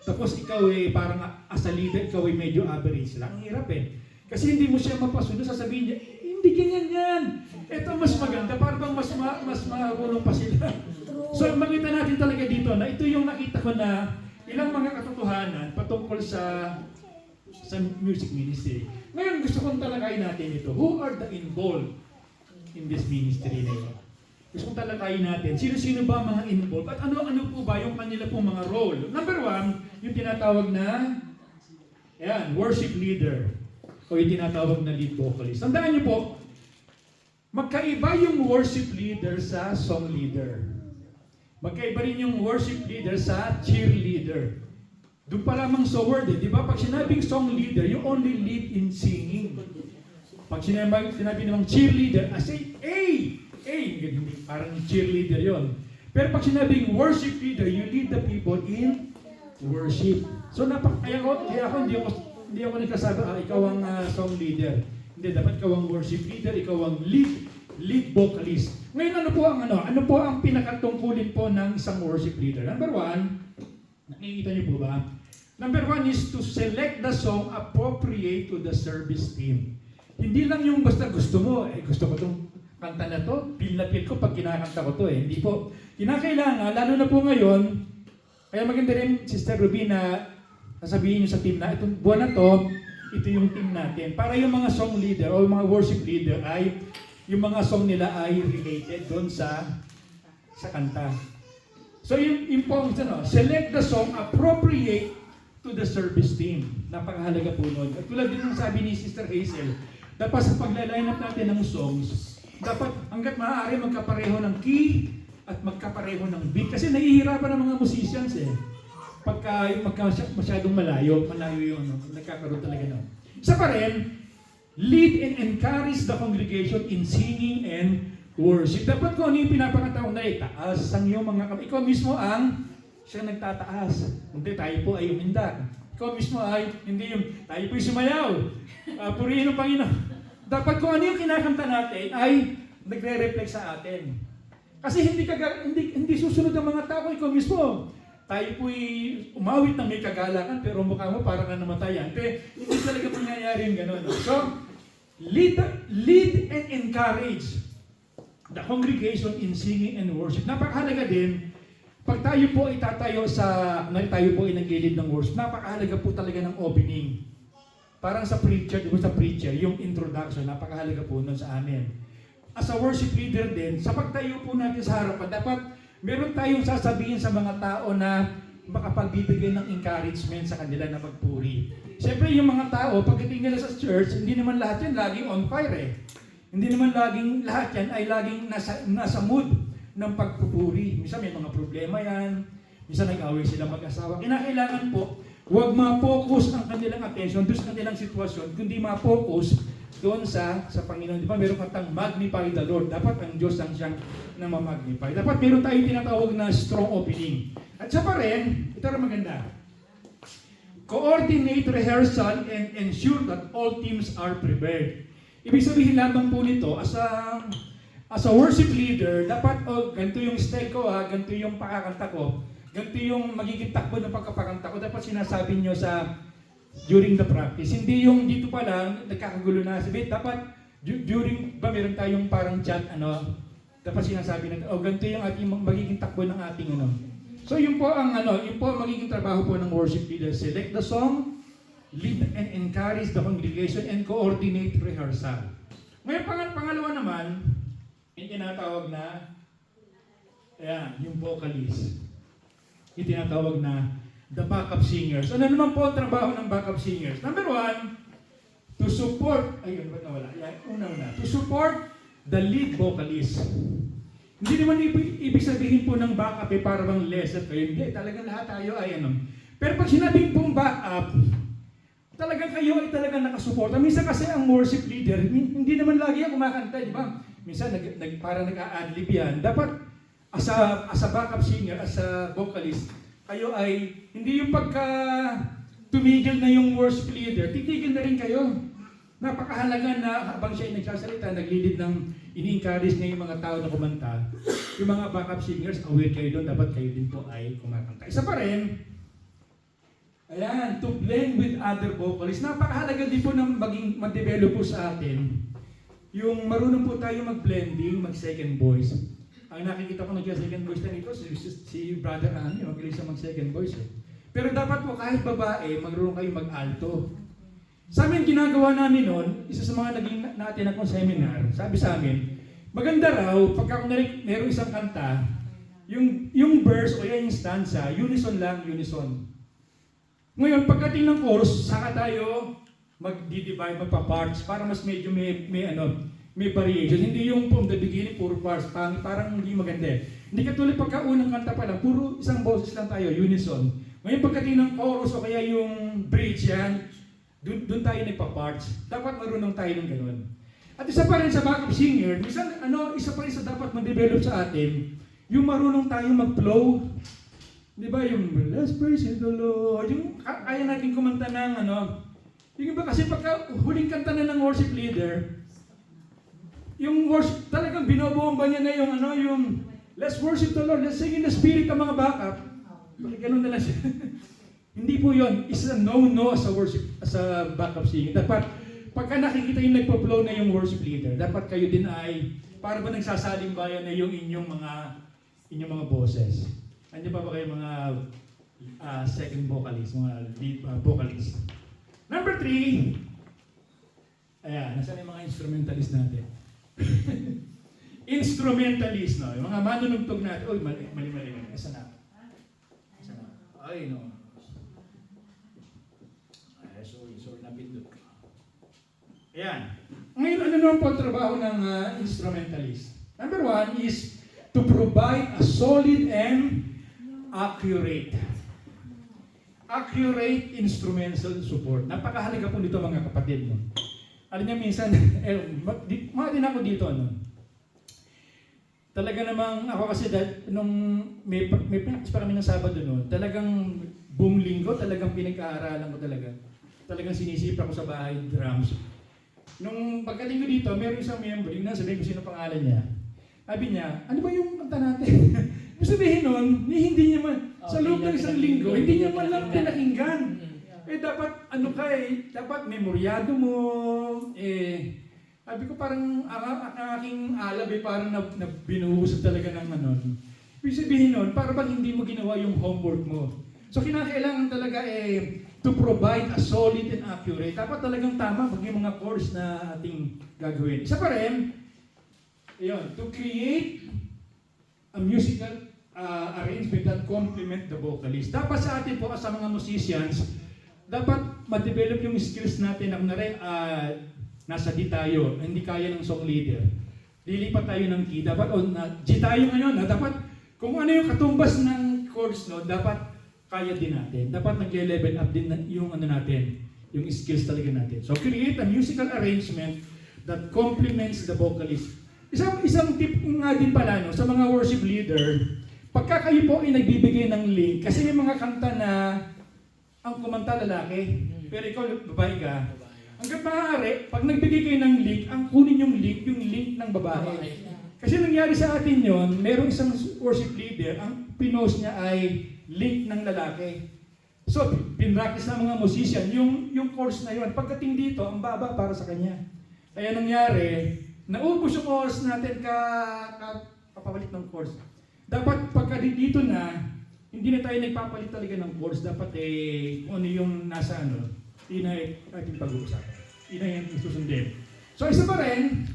tapos ikaw parang as a leader, ikaw medyo average lang, ang hirap Kasi hindi mo siya mapasunod, sasabihin niya, hindi ganyan yan. Ito mas maganda, parang mas marunong pa sila. So makita natin talaga dito na ito yung nakita ko na ilang mga katotohanan patungkol sa music ministry. Ngayon gusto kong talakayin natin ito. Who are the involved in this ministry na ito? Gusto kong talakayin natin. Sino-sino ba mga involved? At ano po ba yung kanila pong mga role? Number one, yung tinatawag na worship leader. O yung tinatawag na lead vocalist. Tandaan niyo po, magkaiba yung worship leader sa song leader. Magkaiba rin yung worship leader sa cheerleader. Doon pa lamang sa word di ba? Pag sinabing song leader, you only lead in singing. Pag sinabi namang cheerleader, I say, parang cheerleader yon. Pero pag sinabing worship leader, you lead the people in worship. So kaya ako hindi ako nagkasabi, ikaw ang song leader. Hindi, dapat ikaw ang worship leader, ikaw ang lead vocalist. Ngayon ano po ang pinakatungkulin po ng isang worship leader? Number one, nakikita niyo po ba? Number one is to select the song appropriate to the service team. Hindi lang yung basta gusto mo, gusto ko itong kanta na to, feel na feel ko pag kinakanta ko to Hindi po. Kinakailangan, lalo na po ngayon, kaya maganda rin, Sister Ruby, na sasabihin niyo sa team na itong buwan na to, ito yung team natin. Para yung mga song leader o yung mga worship leader ay yung mga song nila ay related doon sa kanta. So yung po, select the song appropriate to the service team. Napakahalaga po nun. At tulad din ng sabi ni Sister Hazel, dapat sa pagla-line up natin ng songs, dapat hanggat maaari magkapareho ng key at magkapareho ng beat. Kasi nahihirapan ng mga musicians Pagka masyadong malayo yung nagkakaroon talaga Isa pa rin, lead and encourage the congregation in singing and worship. Dapat kung ano yung pinapakataon na taas ang iyong mga kamay. Ikaw mismo ang siya nagtataas. Hindi, tayo po ay umindak. Ikaw mismo ay, hindi yung, tayo po ay sumayaw. Purihin ang Panginoon. Dapat kung ano yung kinakanta natin ay nagre-reflect sa atin. Kasi hindi susunod ang mga tao, ikaw mismo. Tayo po'y umawit ng may kagalakan pero mukha mo parang namatayan. Pero hindi talaga mangyayari yung gano'n. So, lead and encourage the congregation in singing and worship. Napakahalaga din, pag tayo po ay tayo po ay nag-lead ng worship, napakahalaga po talaga ng opening. Parang sa preacher, yung introduction, napakahalaga po nun sa amin. As a worship leader din, sa pagtayo po natin sa harapan, dapat meron tayong sasabihin sa mga tao na makapagbibigay ng encouragement sa kanila na magpuri. Siyempre yung mga tao, pagdating nila sa church, hindi naman lahat yan laging on fire Hindi naman lahat yan ay laging nasa mood ng pagpupuri. Minsan may mga problema yan, minsan nag-away sila mag-asawa. Kinakailangan po, huwag ma-focus ang kanilang attention doon sa kanilang sitwasyon, kundi ma-focus doon sa Panginoon. Di ba, meron kang magnify the Lord. Dapat ang Diyos lang siyang na ma-magnify. Dapat meron tayong tinatawag na strong opening. At sa pa rin, ito rin maganda. Coordinate rehearsal and ensure that all teams are prepared. Ibig sabihin lamang po nito, as a worship leader, dapat, ganito yung style ko, ganito yung pakakanta ko, ganito yung magiging takbo ng pagkapakanta ko, dapat sinasabi nyo during the practice. Hindi yung dito pa lang, nagkakagulo na. Sabi, dapat, during, ba meron tayong parang chat, dapat sinasabi na, ganito yung ating magiging takbo ng ating, So, yun po ang magiging trabaho po ng worship leader. Select the song, lead and encourage the congregation, and coordinate rehearsal. Ngayon, pangalawa naman, yung tinatawag na, yung vocalist. Yung tinatawag na the backup singers. Ano naman po ang trabaho ng backup singers? Number one, to support, ayun, ba't nawala? Una. To support the lead vocalist. Hindi naman ibig sabihin po ng backup para bang lesser kayo. Hindi, talagang lahat tayo ay Pero pag sinabing pong backup, talagang kayo ay talagang nakasuporta. Minsan kasi ang worship leader, hindi naman lagi yan kumakanta, di ba? Minsan parang nag-a-adlib yan. Dapat as a backup singer, as a vocalist, kayo ay, hindi yung pagka tumigil na yung worship leader, titigil na rin kayo. Napakahalaga na habang siya ay nagsasalita, naglilid ng ini-encourage niya yung mga tao na kumanta. Yung mga backup singers, aware kayo doon, dapat kayo din po ay kumakanta. Isa pa rin, to blend with other vocalists. Napakahalaga din po na mag-develop po sa atin. Yung marunong po tayo mag-blending, mag-second voice. Ang nakikita ko nag-second voice na nito, si Brother Annie, magaling siya mag-second voice. Pero dapat po kahit babae, marunong kayo mag-alto. Sa amin, ginagawa namin noon, isa sa mga naging natin akong seminar, sabi sa amin, maganda raw, pagka meron isang kanta, yung verse o yung stanza, unison lang, unison. Ngayon, pagdating ng chorus, saka tayo mag-divide, magpa-parts, para mas medyo may variation. Hindi yung from the beginning, puro parts, parang hindi maganda. Hindi katulad pagka unang kanta pa lang, puro isang boses lang tayo, unison. Ngayon, pagdating ng chorus o kaya yung bridge yan, doon tayo nagpa-parts. Dapat marunong tayo ng gano'n. At isa pa rin sa backup singer, isa pa rin sa dapat ma-develop sa atin, yung marunong tayo mag-flow. Di ba yung, let's praise the Lord, yung kaya natin kumanta ng yung iba kasi pagka huling kanta na ng worship leader, yung worship, talagang binobomba niya na yung let's worship the Lord, let's sing in the spirit ang mga backup. Ganun na lang siya. Hindi po yun. It's a no-no as a backup singer. Dapat, pagka nakikita yung nagpo-flow na yung worship leader, dapat kayo din ay, para ba nagsasalimbayan na yung inyong mga boses. Andiyan pa ba kayo mga second vocalist, mga lead vocalist? Number 3, nasaan yung mga instrumentalist natin? Instrumentalist, no? Yung mga manunugtog natin. Uy, mali. Asa na? Ay, no. Sorry, napindot. Ayan. Ngayon, ano naman po ang trabaho ng instrumentalist? Number 1 is to provide a solid and accurate instrumental support. Napakahalaga po nito mga kapatid. No? Alam niyo minsan, mga din ako dito, talaga namang, ako kasi nung may practice pa kami ng Sabado noon, talagang buong linggo, talagang pinag-aaralan ko talaga. Talagang sinisipra ko sa bahay, drums. Nung pagkating ko dito, meron isang member, yung nasabihin ko sino pangalan niya. Sabi niya, ano ba yung kanta natin? Ibig sabihin nun, hindi niya sa loob ng isang linggo, hindi niya man lang pinakinggan. Dapat, dapat memoryado mo, sabi ko parang ang aking alab parang binuhusap talaga ng Ibig sabihin nun, para bang hindi mo ginawa yung homework mo. So kinakailangan talaga to provide a solid and accurate. Dapat talagang tama pag yung mga course na ating gagawin. Isa pa rin, to create a musical arrangement that complement the vocalist. Dapat sa atin po, sa mga musicians, dapat ma-develop yung skills natin na nasa D tayo, hindi kaya ng song leader. Lilipat tayo ng key. Dapat, G tayo ngayon, dapat kung ano yung katumbas ng chords, no, dapat kaya din natin. Dapat nagle-level up din yung ano natin, yung skills talaga natin. So create a musical arrangement that complements the vocalist. Isang tip nga din pala, no, sa mga worship leader, pagka kayo po ay nagbibigay ng link, kasi may mga kanta na ang kumanta lalaki, pero ikaw babae ka, hanggang maaari, pag nagbigay kayo ng link, ang kunin yung link ng babae. Kasi nangyari sa atin yon, merong isang worship leader, ang pinost niya ay link ng lalaki. So, pinractice ng mga musician, yung course na yon, pagdating dito, ang baba para sa kanya. Kaya nangyari, naubos yung course natin kapapalit ng course. Dapat pagka dito na, hindi na tayo nagpapalit talaga ng course, dapat kung ano yung nasa yun ay ating pag-uusapan. Yun ay yung susundin. So isa pa rin,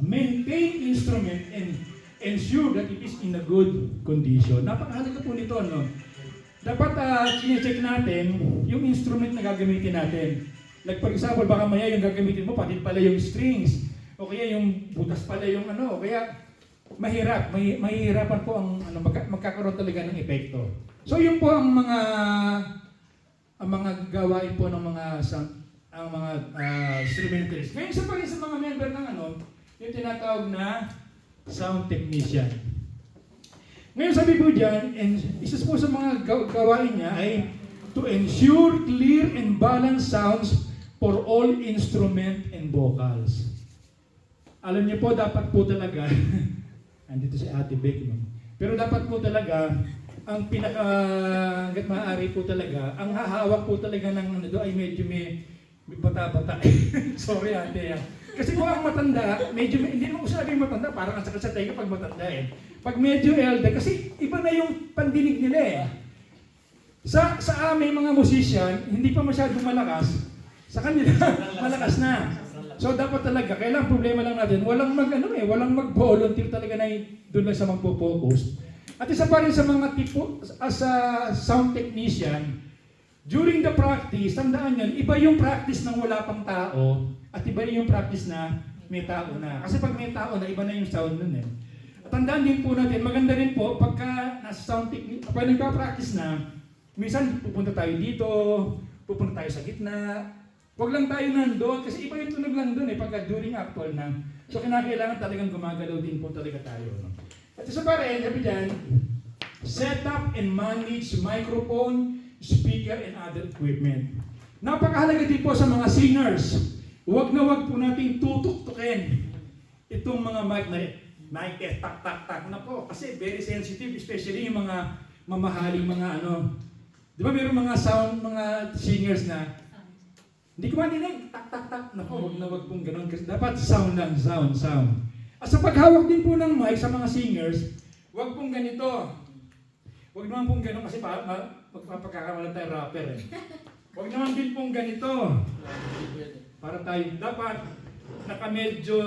maintain instrument and ensure that it is in a good condition. Napakahalaga po nito, no? Dapat sinecheck natin yung instrument na gagamitin natin. Like for example, baka maya yung gagamitin mo, pati pala yung strings, o kaya yung butas pala yung kaya mahihirapan po ang magkakaroon talaga ng epekto. So yun po ang mga gawain po ng mga instrumentalists. Ngayon isa pa rin sa mga member ng yung tinatawag na sound technician. Ngayon sabi po dyan, and isa po sa mga gawain niya ay to ensure clear and balanced sounds for all instrument and vocals. Alam niyo po, dapat po talaga andito si Ate Beck, no? Pero dapat po talaga, ang hanggat maaari po talaga, ang hahawak po talaga ng ay medyo may bata-bata. Sorry ate. Kasi po ang matanda, hindi naman ko sabing matanda, parang ang sakit sa tayo pag matanda eh. Pag medyo elder, kasi iba na yung pandinig nila eh. Sa aming mga musician, hindi pa masyadong malakas, sa kanila, malakas na. So dapat talaga, kailang problema lang natin, walang mag-volunteer talaga na doon lang sa magpo-focus. At isa pa rin sa mga tipo, as a sound technician, during the practice, tandaan yan, iba yung practice ng wala pang tao, at iba yung practice na may tao na. Kasi pag may tao na, iba na yung sound nun eh. At tandaan din po natin, maganda rin po, pagka nasa sound technique, pag nagpa-practice na, minsan pupunta tayo dito, pupunta tayo sa gitna, huwag lang tayo nandoon, kasi iba yung tunog lang doon eh, pagka during actual na. So kinakailangan talagang gumagalaw din po talaga tayo. No? At isa pa rin, sabi dyan, set up and manage microphone, speaker, and other equipment. Napakahalaga din po sa mga singers. Huwag na huwag po nating tutuktukin itong mga mic test, tak na po. Kasi very sensitive, especially yung mga mamahaling mga di ba mayroong mga sound, mga singers na hindi ko maninig, tak. Nako, huwag na huwag pong ganun. Kasi dapat sound lang, sound. At sa paghawak din po ng mic sa mga singers, huwag pong ganito. Huwag naman pong ganun kasi magpapagkakamalan tayo rapper eh. Huwag naman din pong ganito. Para tayo, dapat naka-medyo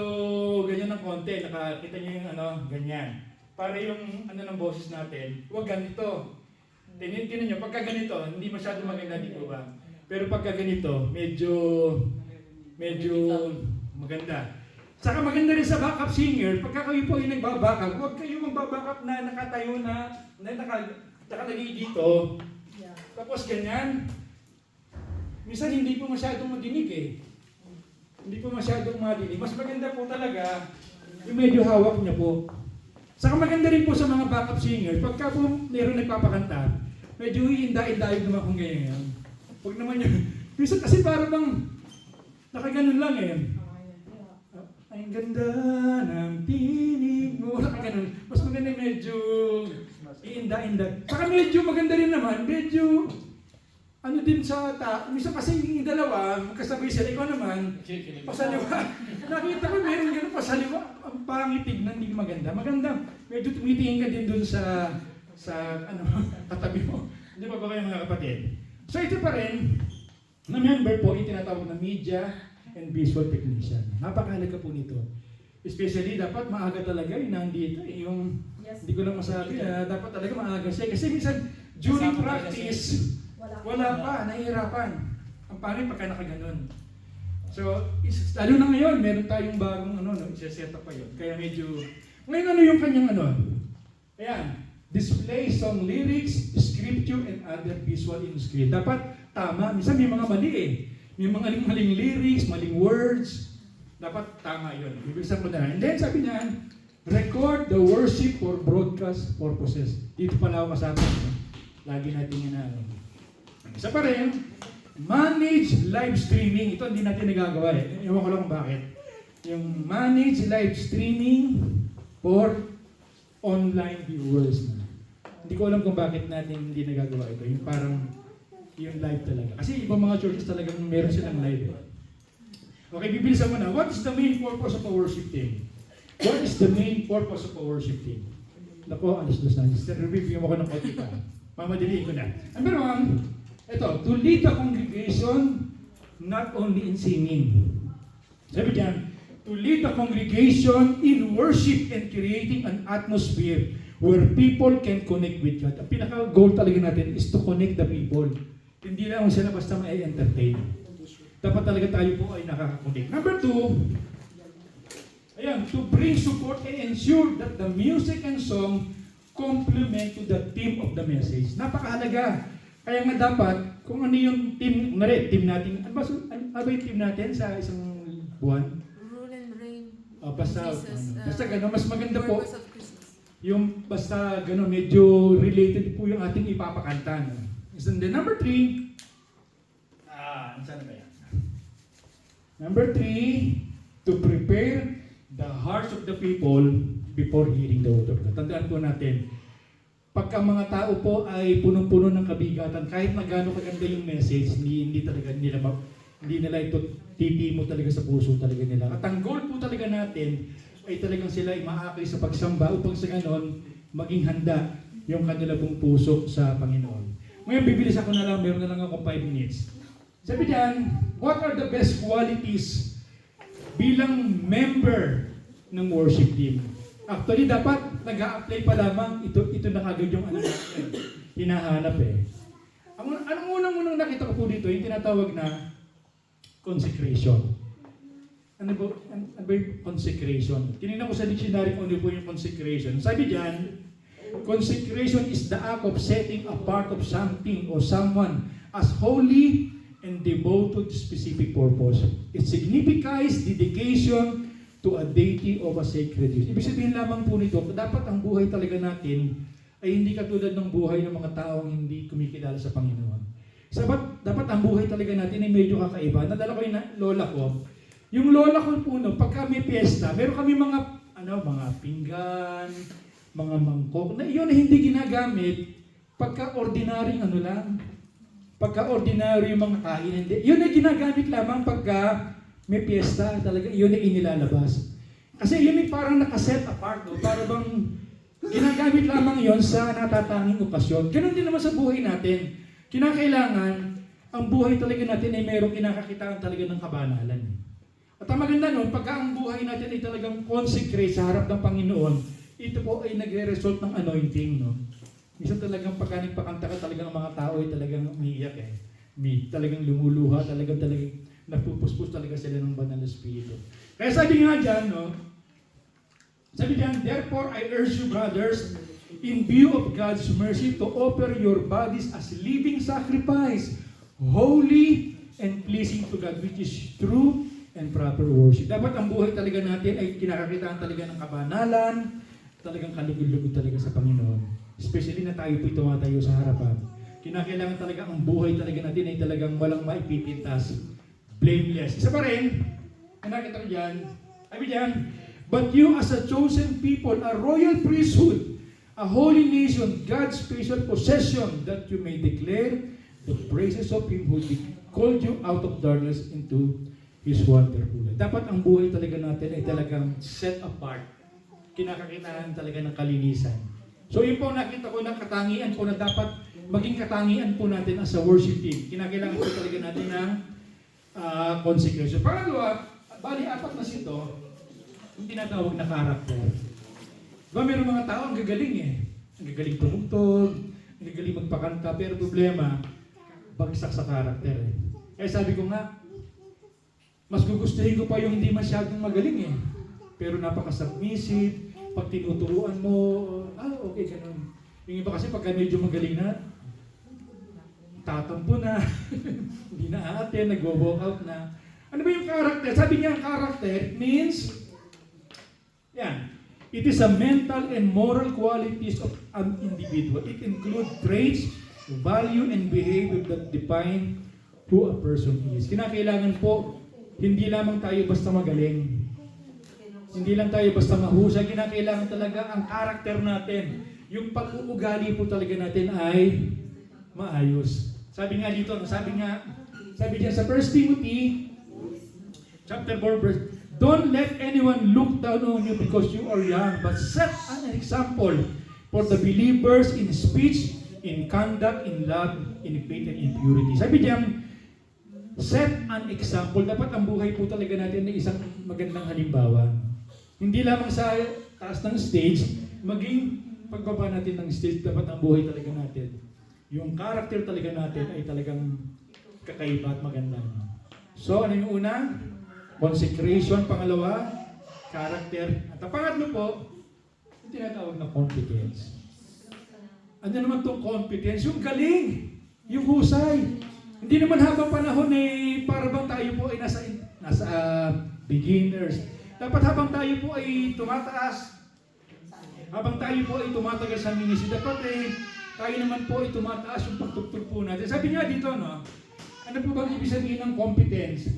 ganyan ng konti, nakakita niyo yung ganyan. Para yung ng boses natin, huwag ganito. Tinan niyo, pagka ganito, hindi masyado maganda, di ba? Pero pagka ganito, medyo maganda. Saka maganda rin sa backup singer, pagka kayo po yung nagbabackup, huwag kayo magbabackup na nakatayo na nakalagay dito. Tapos ganyan. Minsan hindi po masyadong madinig eh. Hindi po masyadong madinig. Mas maganda po talaga yung medyo hawak niya po. Saka maganda rin po sa mga backup singer, pagka po meron nagpapakanta, medyo iinda-indayo naman kung ganyan. Huwag naman yun. Minsan kasi parang bang nakaganon lang eh. Ang ganda ng tinig mo. Nakaganon. Mas maganda medyo iinda-inda. Saka medyo maganda rin naman, medyo din sa minsan kasi yung dalawa, magkasabay sila, ikaw naman, pasaliwa. Nakita ko meron gano'n pasaliwa. Ang pangitig na hindi maganda. Maganda. Medyo tumitingin ka din dun sa katabi mo. Hindi ba kayo mga kapatid? So ito pa rin, na member po, yung tinatawag na media and visual technician. Napakahalaga po nito. Especially, dapat maaga talaga yung nandito. Yung, hindi ko lang masabi, dapat talaga maaga siya. Kasi minsan, during practice, wala pa, nahihirapan. Ang pangit pagka nakaganon. So, lalo na ngayon, meron tayong bagong isa-set up pa yun. Kaya medyo, ngayon yung kanyang Ayan. display song lyrics, scripture, and other visual in screen. Dapat tama. Minsan may mga mali eh. May mga maling lyrics, maling words. Dapat tama yun. Bibilisan ko na lang. And then sabi niya, record the worship for broadcast purposes. Dito pala ako kasama. Lagi natin ginagawa. Isa pa rin, manage live streaming. Ito hindi natin nagagawa eh. Ewan ko lang kung bakit. Yung manage live streaming for online viewers na. Hindi ko alam kung bakit natin hindi nagagawa ito. Yung parang, yung live talaga. Kasi ibang mga churches talagang meron silang live. Okay, bibilisan mo na. What is the main purpose of a worship team? What is the main purpose of a worship team? Nako, alas dos na. Review mo ko ng konti pa. Mamadiliin ko na. Number one, ito, to lead the congregation not only in singing. Sabi diyan, to lead the congregation in worship and creating an atmosphere where people can connect with God. Ang pinaka-goal talaga natin is to connect the people. Hindi lang sila basta ma-entertain. Dapat talaga tayo po ay nakaka-connect. Number two, ayan, to bring support and ensure that the music and song complement to the theme of the message. Napakahalaga. Kaya nga dapat, kung ano yung team natin, ano ba yung team natin sa isang buwan? Rule and reign. Basta, Jesus, basta gano'n, mas maganda po, purpose of Christmas. yung basta gano'n, medyo related po yung ating ipapakanta. No? And then number three, saan ba yan? Number three, to prepare the hearts of the people before hearing the word of God. Tandaan po natin, pagka mga tao po ay punong-puno ng kabigatan, kahit na gaano kaganda yung message, hindi nila ito titimo talaga sa puso talaga nila. At ang goal po talaga natin ay talagang sila ay maakay sa pagsamba upang sa ganon maging handa yung kanila pong puso sa Panginoon. Ngayon, bibilis ako na lang, meron na lang akong 5 minutes. Sabi diyan, what are the best qualities bilang member ng worship team? Actually, dapat nag-a-apply pa lamang, ito na kagad yung hinahanap eh. Anong unang nakita ko po dito, yung tinatawag na consecration. Ano ba yung consecration? Tinignan ko sa dictionary kung ano po yung consecration. Sabi diyan, consecration is the act of setting apart of something or someone as holy and devoted to specific purpose. It signifies dedication to a deity of a sacred use. Ibig sabihin lamang po nito, dapat ang buhay talaga natin ay hindi katulad ng buhay ng mga taong hindi kumikilala sa Panginoon. Dapat ang buhay talaga natin ay medyo kakaiba. Nadala ko yung lola ko. Yung lola ko po, pagka may piyesta, meron kami mga pinggan, mga mangkok, na yun ay hindi ginagamit pagka ordinaryong pagka ordinary yung mga kain, hindi. Yun ay ginagamit lamang pagka may piyesta, talaga yun ay inilalabas. Kasi yun ay parang nakaset apart, no? Para bang ginagamit lamang yon sa natatanging okasyon. Ganun din naman sa buhay natin. Kinakailangan, ang buhay talaga natin ay mayroong kinakakitaan talaga ng kabanalan. At ang maganda nun, pagka ang buhay natin ay talagang consecrate sa harap ng Panginoon, ito po ay nagre-result ng anointing, no? Minsan talagang pagka nagpakanta ka, talagang mga tao ay talagang umiiyak eh. Talagang lumuluha, talagang napupuspos talaga sila ng banal na Espiritu. Kaya sabi nga dyan, no? Sabi dyan, therefore I urge you brothers, in view of God's mercy, to offer your bodies as living sacrifice, holy and pleasing to God, which is true and proper worship. Dapat ang buhay talaga natin ay kinakakitaan talaga ng kabanalan, talagang kalugod-lugod talaga sa Panginoon. Especially na tayo po'y tumatayo sa harapan. Kinakailangan talaga ang buhay talaga natin ay talagang walang maipipintas. Blameless. Isa pa rin, nakita ko dyan, sabi dyan, but you as a chosen people, a royal priesthood, a holy nation, God's special possession, that you may declare the praises of Him who called you out of darkness into His wonderful light. Dapat ang buhay talaga natin ay talagang set apart. Kinakakitaan talaga ng kalinisan. So yun po nakita ko na katangian po na dapat maging katangian po natin as a worship team. Kinakailangan po talaga natin ng consecration. Pangalawa, bali apat na sito, yung tinatawag na character. Diba mayroong mga tao ang gagaling eh. Ang gagaling tumugtog, ang gagaling magpakanta, pero problema, bagsak sa character eh. Kaya sabi ko nga, mas gugustuhin ko pa yung hindi masyadong magaling eh. Pero napaka-submissive, pag tinuturuan mo, okay, ganun. Yung iba kasi pagka medyo magaling na, tatampo na, hindi na aaten, nag-walk out na. Ano ba yung character? Sabi niya ang character means, yan, it is a mental and moral qualities of an individual. It includes traits, value, and behavior that define who a person is. Kinakailangan po, hindi lamang tayo basta magaling. Hindi lang tayo basta mahusay. Kinakailangan talaga ang character natin. Yung pag-uugali po talaga natin ay maayos. Sabi nga dito, sabi niya sa 1 Timothy chapter 4 verse, don't let anyone look down on you because you are young, but set an example for the believers in speech, in conduct, in love, in faith, and in purity. Sabi niya, set an example. Dapat ang buhay po talaga natin ay isang magandang halimbawa. Hindi lamang sa taas ng stage, maging pagbaba natin ng stage, dapat ang buhay talaga natin. Yung character talaga natin ay talagang kakaiba at maganda. So, ano yung una? Consecration. Pangalawa, character. At ang pangatlo po, yung tinatawag na competence. Ano naman itong competence? Yung galing, yung husay. Hindi naman habang panahon para bang tayo po ay nasa beginners. Dapat habang tayo po ay tumataas, habang tayo po ay tumatagal sa ministry, dapat tayo naman po ay tumataas yung pagtugtog po natin. Sabi nga dito, no? Ano po bang ibig sabihin ng competence?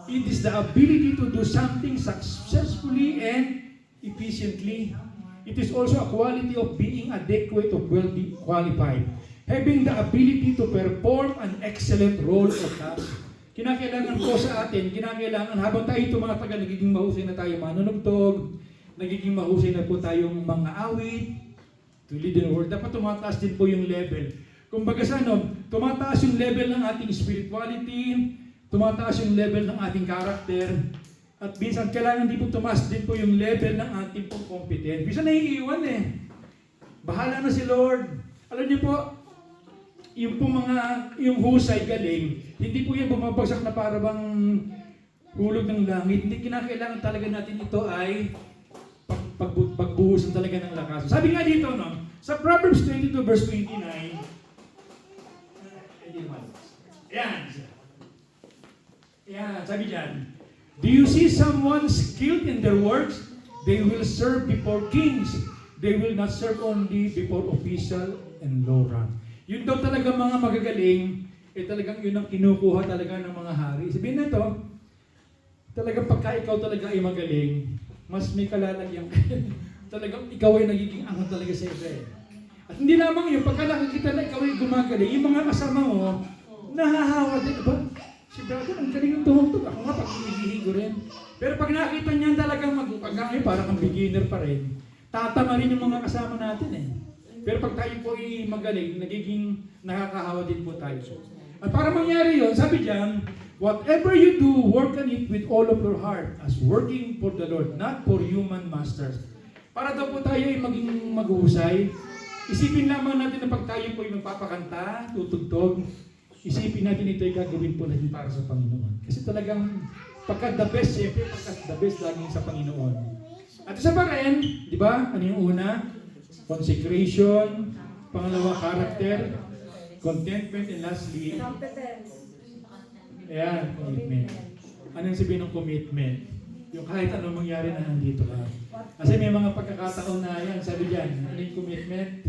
It is the ability to do something successfully and efficiently. It is also a quality of being adequate or well qualified. Having the ability to perform an excellent role or task. Kinakailangan po sa atin, kinakailangan habang tayo tumatagal, nagiging mahusay na tayo manunugtog, nagiging mahusay na po tayong mga awit, to lead in the world, dapat tumataas din po yung level. Kung baga sa tumataas yung level ng ating spirituality, tumataas yung level ng ating character, at minsan kailangan din po tumaas din po yung level ng ating pong competence. Minsan naiiwan Bahala na si Lord. Alam niyo po, yung husay galing, hindi po yan bumabagsak na para bang hulog ng langit. Hindi kinakailangan talaga natin ito ay pagbuhusan talaga ng lakas. Sabi nga dito, no, sa Proverbs 22 verse 29, Yan, sabi dyan, do you see someone skilled in their works? They will serve before kings. They will not serve only before official and low rank. Yun daw talaga mga magagaling, talagang yun ang kinukuha talaga ng mga hari. Sabihin na ito, talagang pagka ikaw talaga ay magaling, mas may kalalagyan talagang ikaw ay nagiging angat talaga sa iba At hindi lamang yun, pagka nakikita na ikaw ay gumagaling, yung mga kasama mo, nahahawa din. Ba? Si brother, ang galing yung tumutog. Ako nga, pag-ihihigo rin. Pero pag nakita niyan talagang mag-upagay, parang kang beginner pa rin, tatama rin yung mga kasama natin Pero pag tayo po ay magaling, nagiging nakakahawa din po tayo. At para mangyari yun, sabi diyan, whatever you do, work on it with all of your heart as working for the Lord, not for human masters. Para daw po tayo ay maging maghusay, isipin lamang natin na pag tayo po ay magpapakanta, tutugtog, isipin natin ito ay gagawin po natin para sa Panginoon. Kasi talagang pagka the best, siyempre pagka the best laging sa Panginoon. At isa pa rin, di ba? Ano yung una? Consecration, pangalawa, character, contentment, and lastly, ayan, commitment. Anong sabihin ng commitment? Yung kahit anong mangyari na nandito ka. Kasi may mga pagkakataon na yan, sabi dyan, ano yung commitment?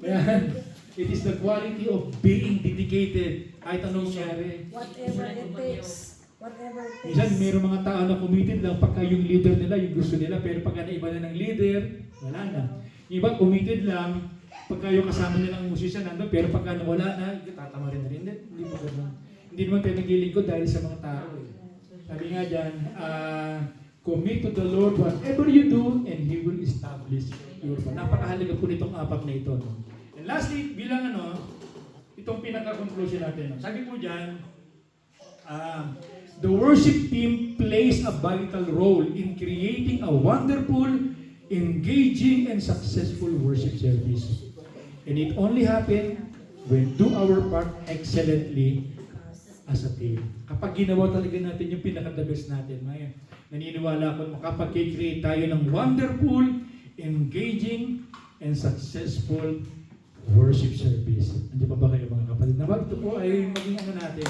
Ayan, it is the quality of being dedicated. Kahit anong mangyari. Whatever it takes. Whatever it takes. Minsan, mayroong mga tao na committed lang pagka yung leader nila, yung gusto nila, pero pagka naiba na ng leader, wala na. Yung iba committed lang, pagka yung kasama nilang musician nandun, pero pagka nawala na, tatama rin na rin. Hindi mo ganun. Hindi naman tayo naglilingkod dahil sa mga tao. Sabi nga dyan, commit to the Lord whatever you do, and He will establish your path. Napakahalaga po nitong apat na ito. And lastly, bilang itong pinaka-conclusion natin. Sabi po dyan, the worship team plays a vital role in creating a wonderful, engaging, and successful worship service. And it only happens when do our part excellently as a team. Kapag ginawa talaga natin yung pinaka-the best natin, naniniwala ako makapag-create tayo ng wonderful, engaging, and successful worship service. Andiyan pa ba kayo mga kapatid? Naman ito po ay maging ano natin.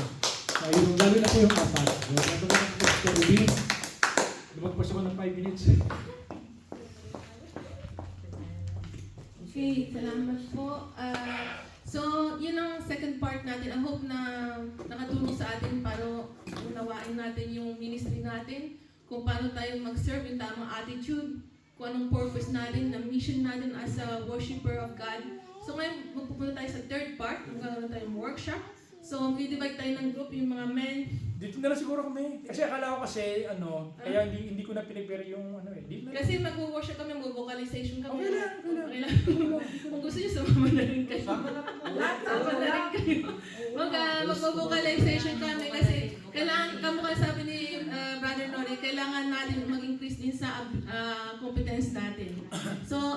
Yung, lalo na po yung apat. Lalo na po yung service. Lumagpas ako ng 5 minutes. Okay, salamat po. So, yun ang second part natin. I hope na nakatulong sa atin para unawain natin yung ministry natin, kung paano tayo mag-serve, yung tamang attitude, kung anong purpose natin, na mission natin as a worshiper of God. So ngayon, magpupunta tayo sa third part, magkakaroon tayo ng workshop. So, mag-divide tayo ng group, yung mga men. Dito na lang siguro kami. Kasi akala ko kasi, kaya hindi ko na pinipare yung dito na. Kasi mag-worship kami, mag-vocalization kami. Okay lang, okay lang. Okay lang. Kung gusto nyo, sumama na rin kayo. Sumama na rin kayo. Mag-vocalization kami kasi kailangan, kamukha sabi ni Brother Nori, kailangan natin mag-increase din sa competence natin. So,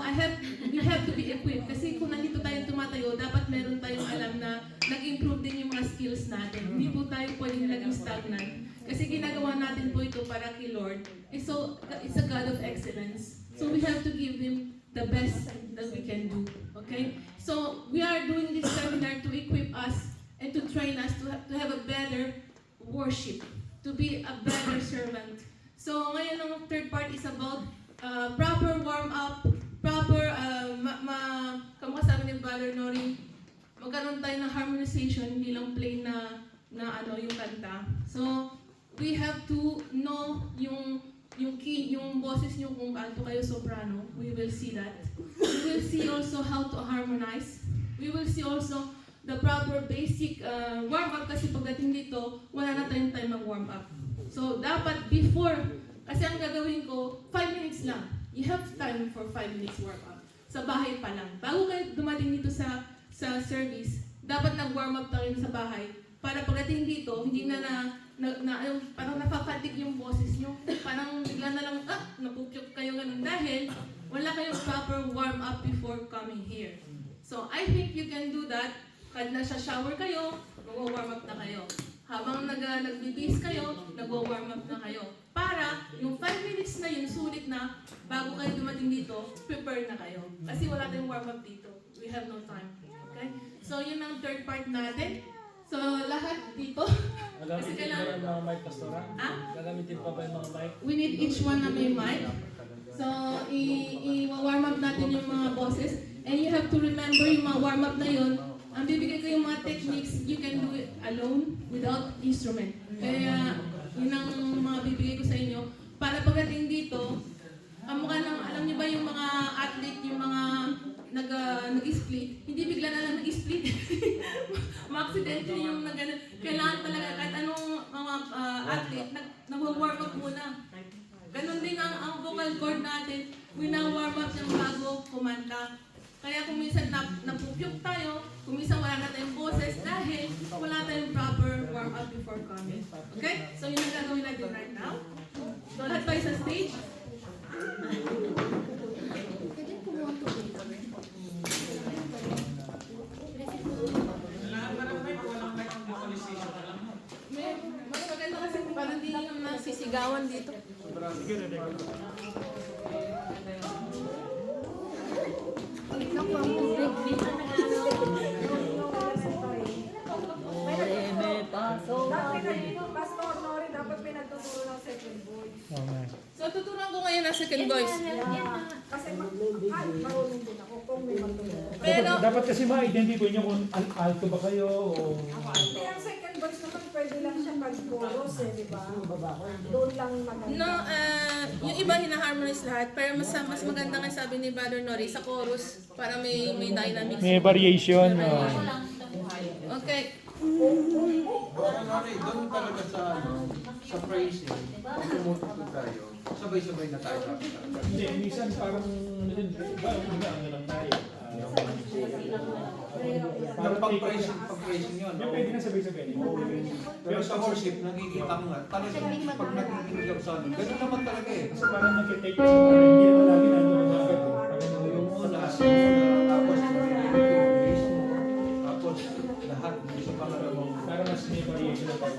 we have to be equipped. Kasi kung nandito tayo tumatayo, dapat meron tayong alam na nag-improve din yung mga skills natin. Hindi po tayo pwedeng naging stagnant. Kasi ginagawa natin po ito para kay Lord. So, it's a God of excellence. So, we have to give Him the best that we can do. Okay? So, we are doing this seminar to equip us and to train us to have a better worship, to be a better servant. So, ngayon ang third part is about proper warm-up, proper, kamukha sabi ni Brother Nori, magkaroon tayo ng harmonization, hindi lang plain na yung kanta. So, we have to know yung key, yung boses nyo kung alto kayo, soprano. We will see that. We will see also how to harmonize. We will see also the proper basic warm-up kasi pagdating dito, wala na tayong time mag-warm up. So, dapat before, kasi ang gagawin ko, 5 minutes lang. You have time for 5 minutes warm-up. Sa bahay pa lang. Bago kayo dumating dito sa service, dapat nag-warm up tayo sa bahay para pagdating dito, hindi parang napapatig yung boses nyo. Parang bigla na lang, napukyok kayo ganun dahil wala kayong proper warm up before coming here. So, I think you can do that. Kahit nasa shower kayo, nag-warm up na kayo. Habang nagbibihis kayo, nag-warm up na kayo. Para yung 5 minutes na yun, sulit na, bago kayo dumating dito, prepare na kayo. Kasi wala tayong warm up dito. We have no time. Okay? So, yun ang third part natin. So, lahat dito. Kasi kailangan... Gagamitin pa ba yung mga mic, Pastora? Gagamitin pa ba yung mga mic? We need each one na may mic. So, i-warm up natin yung mga bosses. And you have to remember yung mga warm up na yun. Ang bibigay ko yung mga techniques, you can do it alone without instrument. Kaya, yun ang mga bibigay ko sa inyo. Para pagdating dito, alam niyo ba yung mga athlete, yung mga nag-split, hindi bigla na lang nag-split. Ma-accidentally yung kailangan talaga kahit anong mga athlete, nag-warm up muna. Ganon din ang vocal cord natin, wina-warm up yung bago kumanta. Kaya kung minsan napukyok tayo, kung minsan wala na tayong boses dahil wala tayong proper warm up before coming. Okay? So yun ang gagawin natin right now. So lahat tayo sa stage. Mas maganda kasi parang hindi yung nasisigawan dito. Pastor Nori, dapat pinagtuturo ng second voice. So tuturuan ko ngayon ang second voice. Kasi marunong din ako kung may matulog. Pero Dapat kasi ma-identify nyo kung alto ba kayo o... Hindi, ang second voice naman pwede lang siya pag-chorus di ba? Doon lang maganda. yung iba hina-harmonize lahat, pero mas maganda nga sabi ni Brother Nori sa chorus para may dynamics. May variation. Okay. Parang doon talaga sa praising, pag tumututo tayo, sabay-sabay na tayo. Hindi, minsan parang ang lang tayo. Parang pag-praising yun. Pwede na sabay-sabay. Pero sa worship, nakikita ko nga, talagang pag nakikinig ako sa amin, ganun naman talaga eh. Kasi parang nag-take ka sa parang hindi naman lagi nandun agad. Yung una, tapos lahat, sa pangalawang. Parang mas may variation na part.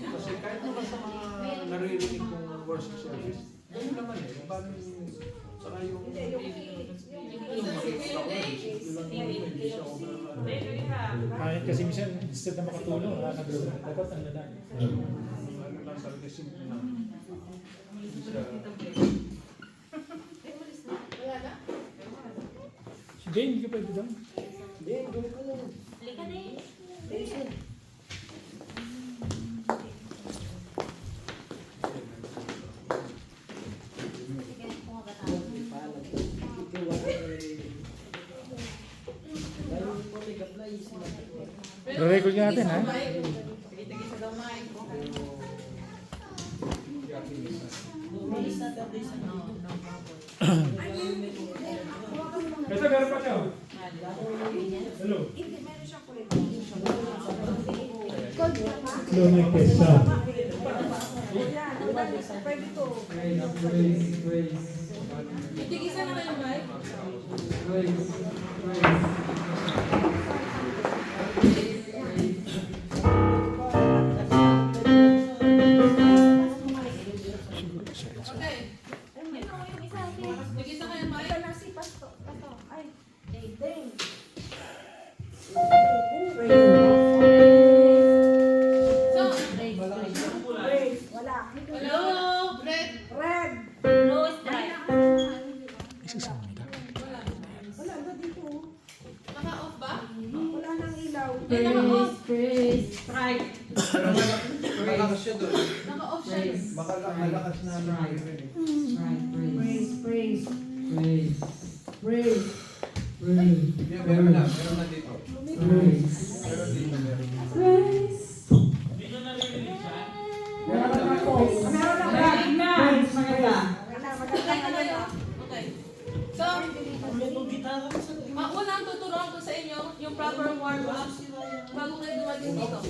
Kasi kahit naman sa mga naririnig kong worship service, ganun naman eh. Parang Saka yung Hindi, yung Kahit kasi minsan, instead na makatulong, nakakagawin. Dapat ano na. ano lang talaga simple lang. Wala na? Si Jane, hindi ka pwede doon. Re-record nga natin, ha? Ito, meron pa siya. Hello. Hindi, meron siyang kulit. Hello, may kesa. Yan, pwede to. Itigisa na kayo, Mike. Okay. Itigisa kayo, Mike. Ito na si Pasto. Ay, Ding. So, Praise. Wala. hello, Brett. Red. Wala. Wala ba dito? Naka-off ba? Wala nang ilaw. Eh, naka-off. Malakas siya doon. Naka-off siya. Malakas na Meron na dito. Meron dito, meron. Meron na ako. Meron na Red. Maganda ngayon. Okay. So, unang tuturuan ko sa inyo yung proper warm-up bago kayo dumating dito.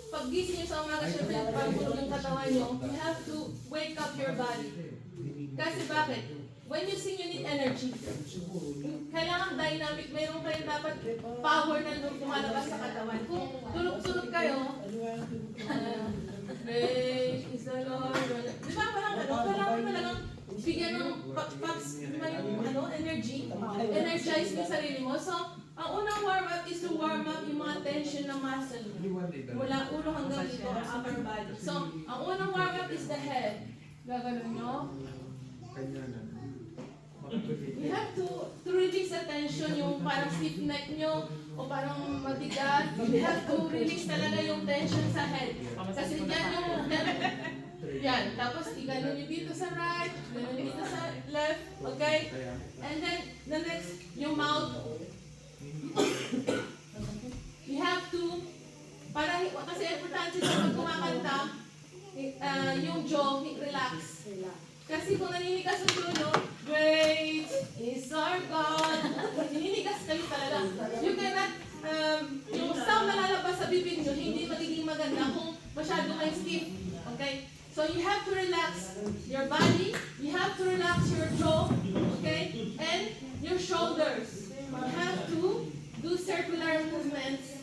Pag gising nyo sa umaga, syempre, pagpulog yung katawan nyo, you have to wake up your body. Kasi bakit? When you sing, you need energy. Kailangan dynamic. Mayroon kayo dapat power na lumalabas sa katawan. Kung tulog-tulog kayo, praise is the Lord. Di ba parang kailangan talagang bigyan ng pops, may energy. Energize mo yung sarili mo. So, ang unang warm-up is to warm up yung mga tension ng muscle. Mula ulo hanggang dito, ang upper body. So, ang unang warm-up is the head. Gaganon nyo. You have to release the tension, yung parang stiff neck nyo, o parang mabigat. You have to release talaga yung tension sa head. Kasi dyan yung yan. Tapos, iganon nyo dito sa right, ganon nyo dito sa left, okay? And then, the next, yung mouth. You have to, kasi importante sa pag kumakanta, yung jaw, relax. Kasi kung naninigas ang dulo, great is our God. Naninigas kayo talaga. You cannot, yung sound na lalabas sa bibig nyo, hindi magiging maganda kung masyado kayo stiff. Okay? So you have to relax your body, you have to relax your jaw, okay? And your shoulders. You have to do circular movements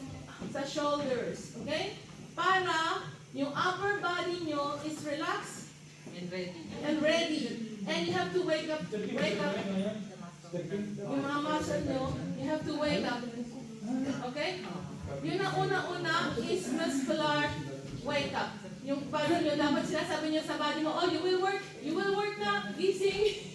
sa shoulders, okay? Para yung upper body nyo is relaxed and ready. And you have to wake up. Yung mga muscle nyo, you have to wake up. Okay? Yung na una-una is muscular wake up. Yung body nyo, dapat sinasabi nyo sa body mo, oh, you will work na, gising.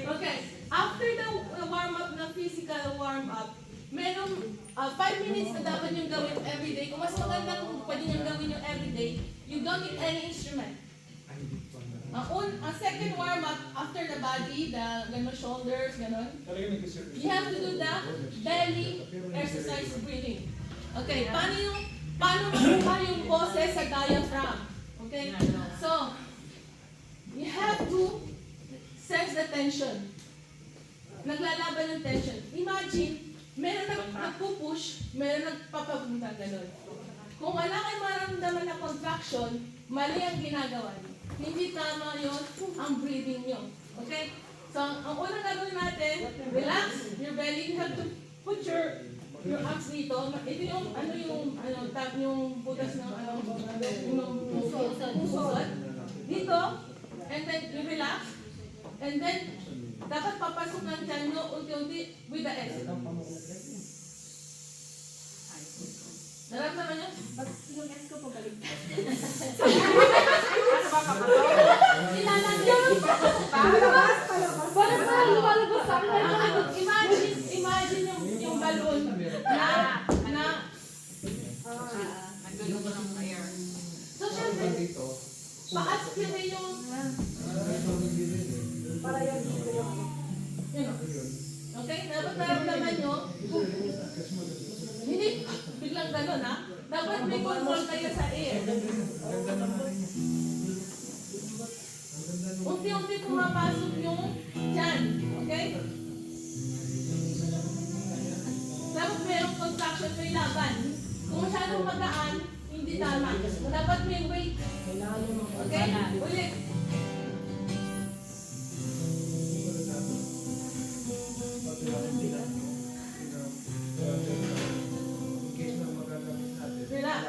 Okay. After the warm-up na physical warm-up, merong 5 minutes na dapat nyo gawin everyday. Kung mas maganda kung pwede nyo gawin yung everyday, you don't need any instrument. Ang second warm-up after the body, the gano'n shoulders, gano'n, you have to do the belly exercise breathing. Okay, paano makuha yung boses sa diaphragm? Okay, so, you have to sense the tension. Naglalaban yung tension. Imagine, meron nagpupush, meron nagpapapunta, gano'n. Kung wala kayong maramdaman na contraction, mali ang ginagawa niyo. Hindi tama yun ang breathing nyo. Okay? So, ang unang gagawin natin, relax your belly. You have to put your abs dito. Ito yung, yung butas ng, yung pusod. Dito. And then, you relax. And then, dapat papasok ng tiyan nyo unti-unti with the S. Naramdaman nyo? Ba't yung S ko pabalik? Palabas, palabas. Palabas sa akin. Imagine yung balloon na so syempre, Dito. pa-aspirate yung Para yan dito yung ano. yun o. Okay? Dapat naramdaman nyo, hindi biglang gano'n ha. Dapat may control kayo sa air. Unti-unti pumapasok yung tiyan. Okay? Dapat mayroong contraction, may laban. Kung masyadong magaan, hindi tama. Dapat may weight. Okay? Ulit. Relax.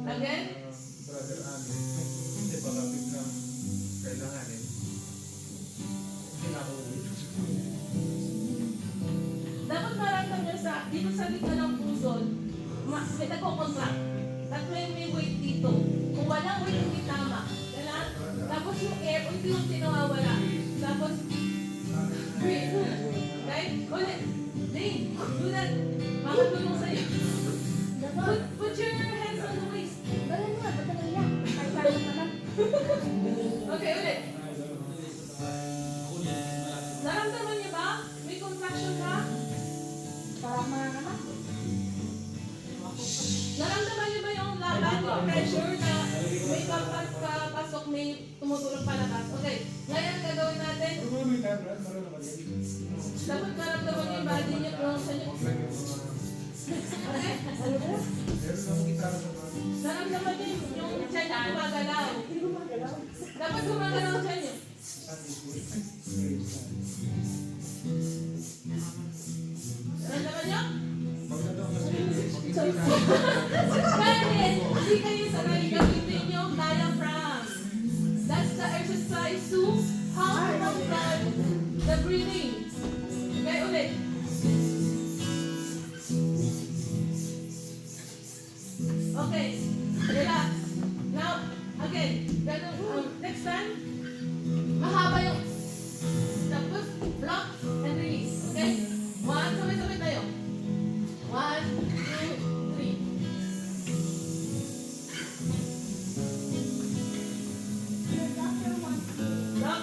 Again. Brother Ami, hindi baka biglang kailanganin. Dapat maramdaman nyo sa, dito sa likod ng puso, may nagko-contract. At may weight dito. Kung walang weight, hindi tama. Kailangan, tapos yung air, unti-unti nawawala. Tapos, breathe. Okay? Ulit. Dane, do that. Makatulong sa'yo. Put your hands on the waist. Ganun nga, ba't naiyak? Ay, parang naman. Okay, ulit. Naramdaman niyo ba? May contraction ka? Para mga naman. Naramdaman niyo ba yung laban, yung pressure na may papasok, may tumutulong palabas? Okay, ngayon gagawin natin. Dapat maramdaman niyo yung body niyo kung saan niyo. Okay? Naramdaman niyo yung tiyan niyo gumagalaw. Dapat gumagalaw ang tiyan niyo. Naramdaman niyo? Dahil hindi kayo sanay gamitin yung diaphragm. That's the exercise to how to control the breathing. Okay, ulit. Okay, relax. Now, again, ganun, next time, mahaba yung tapos, block and release. Okay? One, sabay-sabay tayo. 1, 2, 3. Block,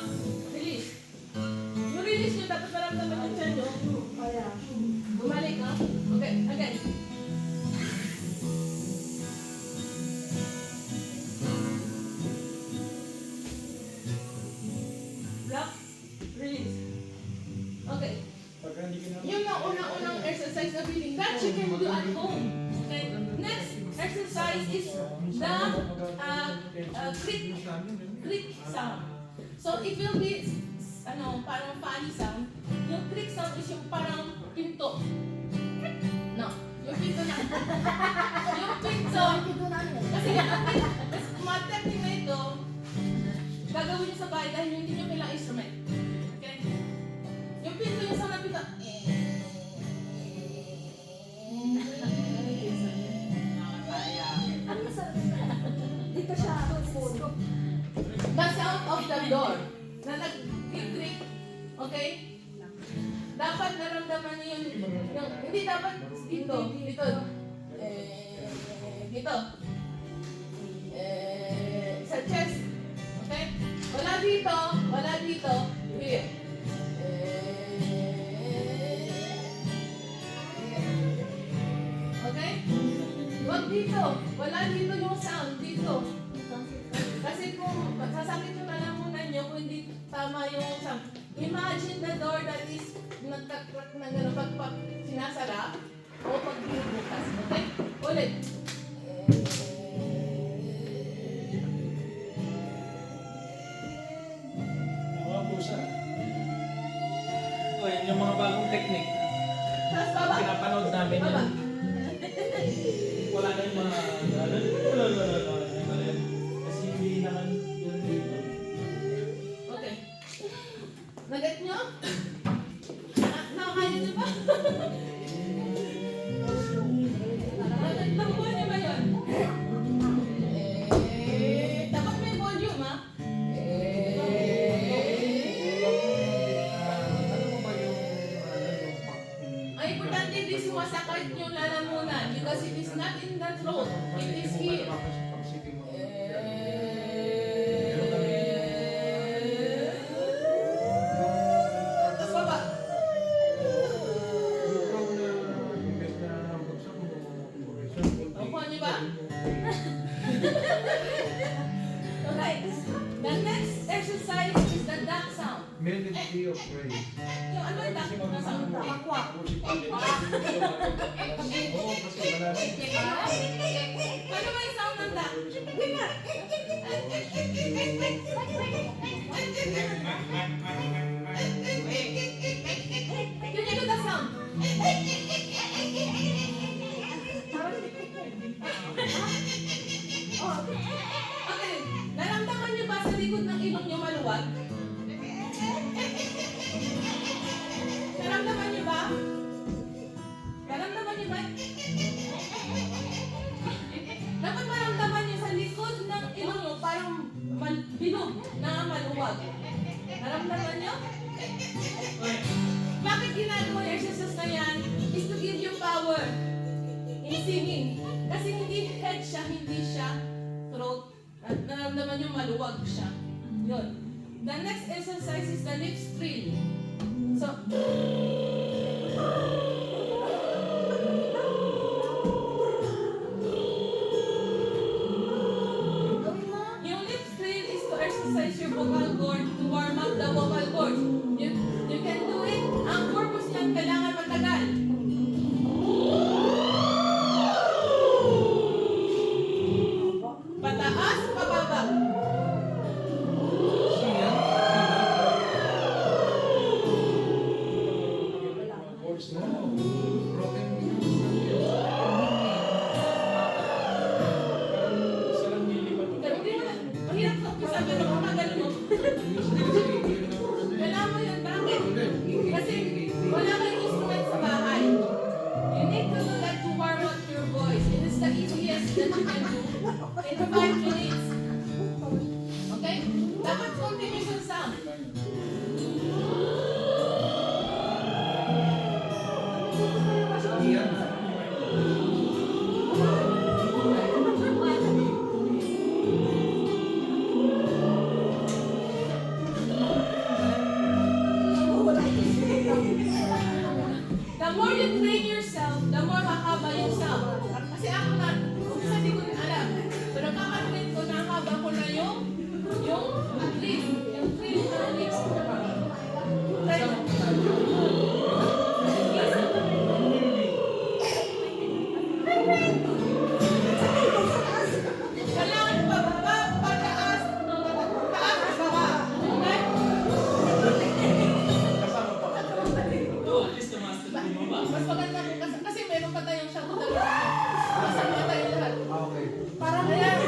release. Yung release nyo, dapat maramdaman yung tiyan nyo. Kaya. Bumalik, ha? Okay, again. Block, release. Okay. Yun yung unang-unang exercise na breathing. That you can do at home. Okay. Next exercise is the click sound. So it will be parang funny sound. Yung click sound is yung parang pinto. No. Yung pinto na. Yung pinto. Kasi mga technique na ito, gagawin nyo sa bahay dahil hindi nyo kailangan instrument. Okay? Yung pinto yung sa pinto. Dito siya phone. The sound of the door na nag-click, okay? Dapat naramdaman niyo yung hindi dapat dito, dito. Dito. Sa chest. Okay? Wala dito. Here. Okay? Wag dito. Wala dito yung sound. Dito. Kasi kung sasakit yung lalamunan nyo, kung hindi tama yung sound. Imagine the door that is nagkakrak na gano'n pag sinasara o pag binubukas. Okay? Ulit. Mga pusa. O, yun yung mga bagong technique. Tapos baba. Pinapanood namin Baba. yan. Wala na yung mga kasi hindi naman yun dito. Okay. not in the throat. It is here. Tapos baba. Nakuha niyo ba? Okay. The next exercise is the duck sound. Melody of praise. Yung ano yung duck na sound? Kwak-kwak. Oo, kasi wala na. Ano ba yung sound ng duck? Can you do the sound? Okay. Naramdaman niyo ba sa likod ng ilong niyo maluwag? Naramdaman niyo ba? Naramdaman niyo ba? Dapat maramdaman niyo sa likod ng ilong niyo parang bilog na maluwag. Naramdaman niyo? Bakit ginagawa yung exercise na yan? Is to give you power in singing. Kasi hindi head siya, hindi siya throat. At naramdaman niyo maluwag siya. Yun. The next exercise is the lips trill. So, yung lips trill is to exercise your vocal cord to warm up the vocal cords. You can do it. Ang purpose niyan, kailangan matagal. Pataas, pababa. Chords na. Broken. Isa lang nilipat. Pero hindi mo na, mahirap ka kung sabi mo, matagal mo. Kailangan mo yun, bakit? Kasi wala kayong instrument sa bahay. You need to do that to warm up your voice. It is the easiest that you can do in 5 minutes. Okay? Dapat continuous yung sound. The more you train yourself, the more mahaba yung sound. Kasi ako na, umpisa di ko rin alam. Pero kakatrain ko, nahaba ko na yung trill ng lips. Try mo. Kailangan pababa, pataas, taas, baba. Okay? Mas maganda kasi meron pa tayong shampoo dalawa. Masama tayo lahat. Okay. Parang ayan.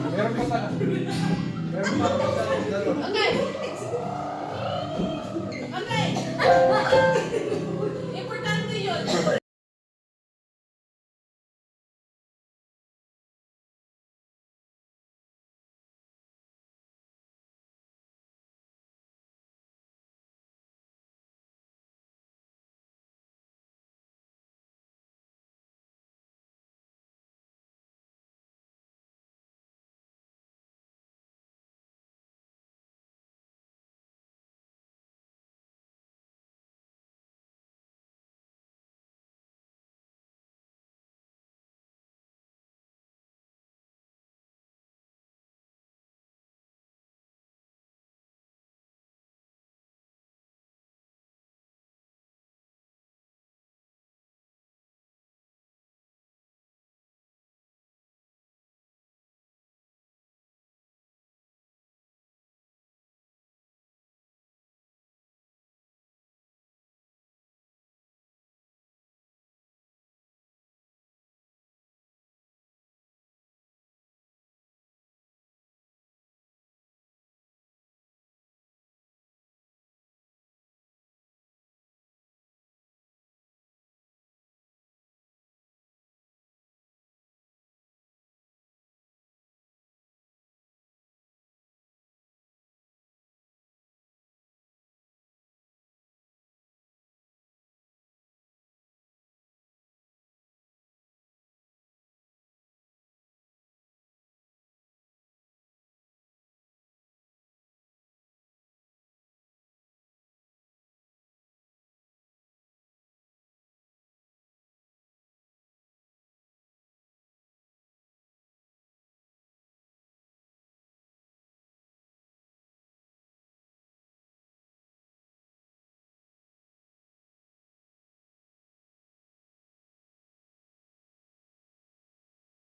Meron pa sa... Meron pa sa... Okay.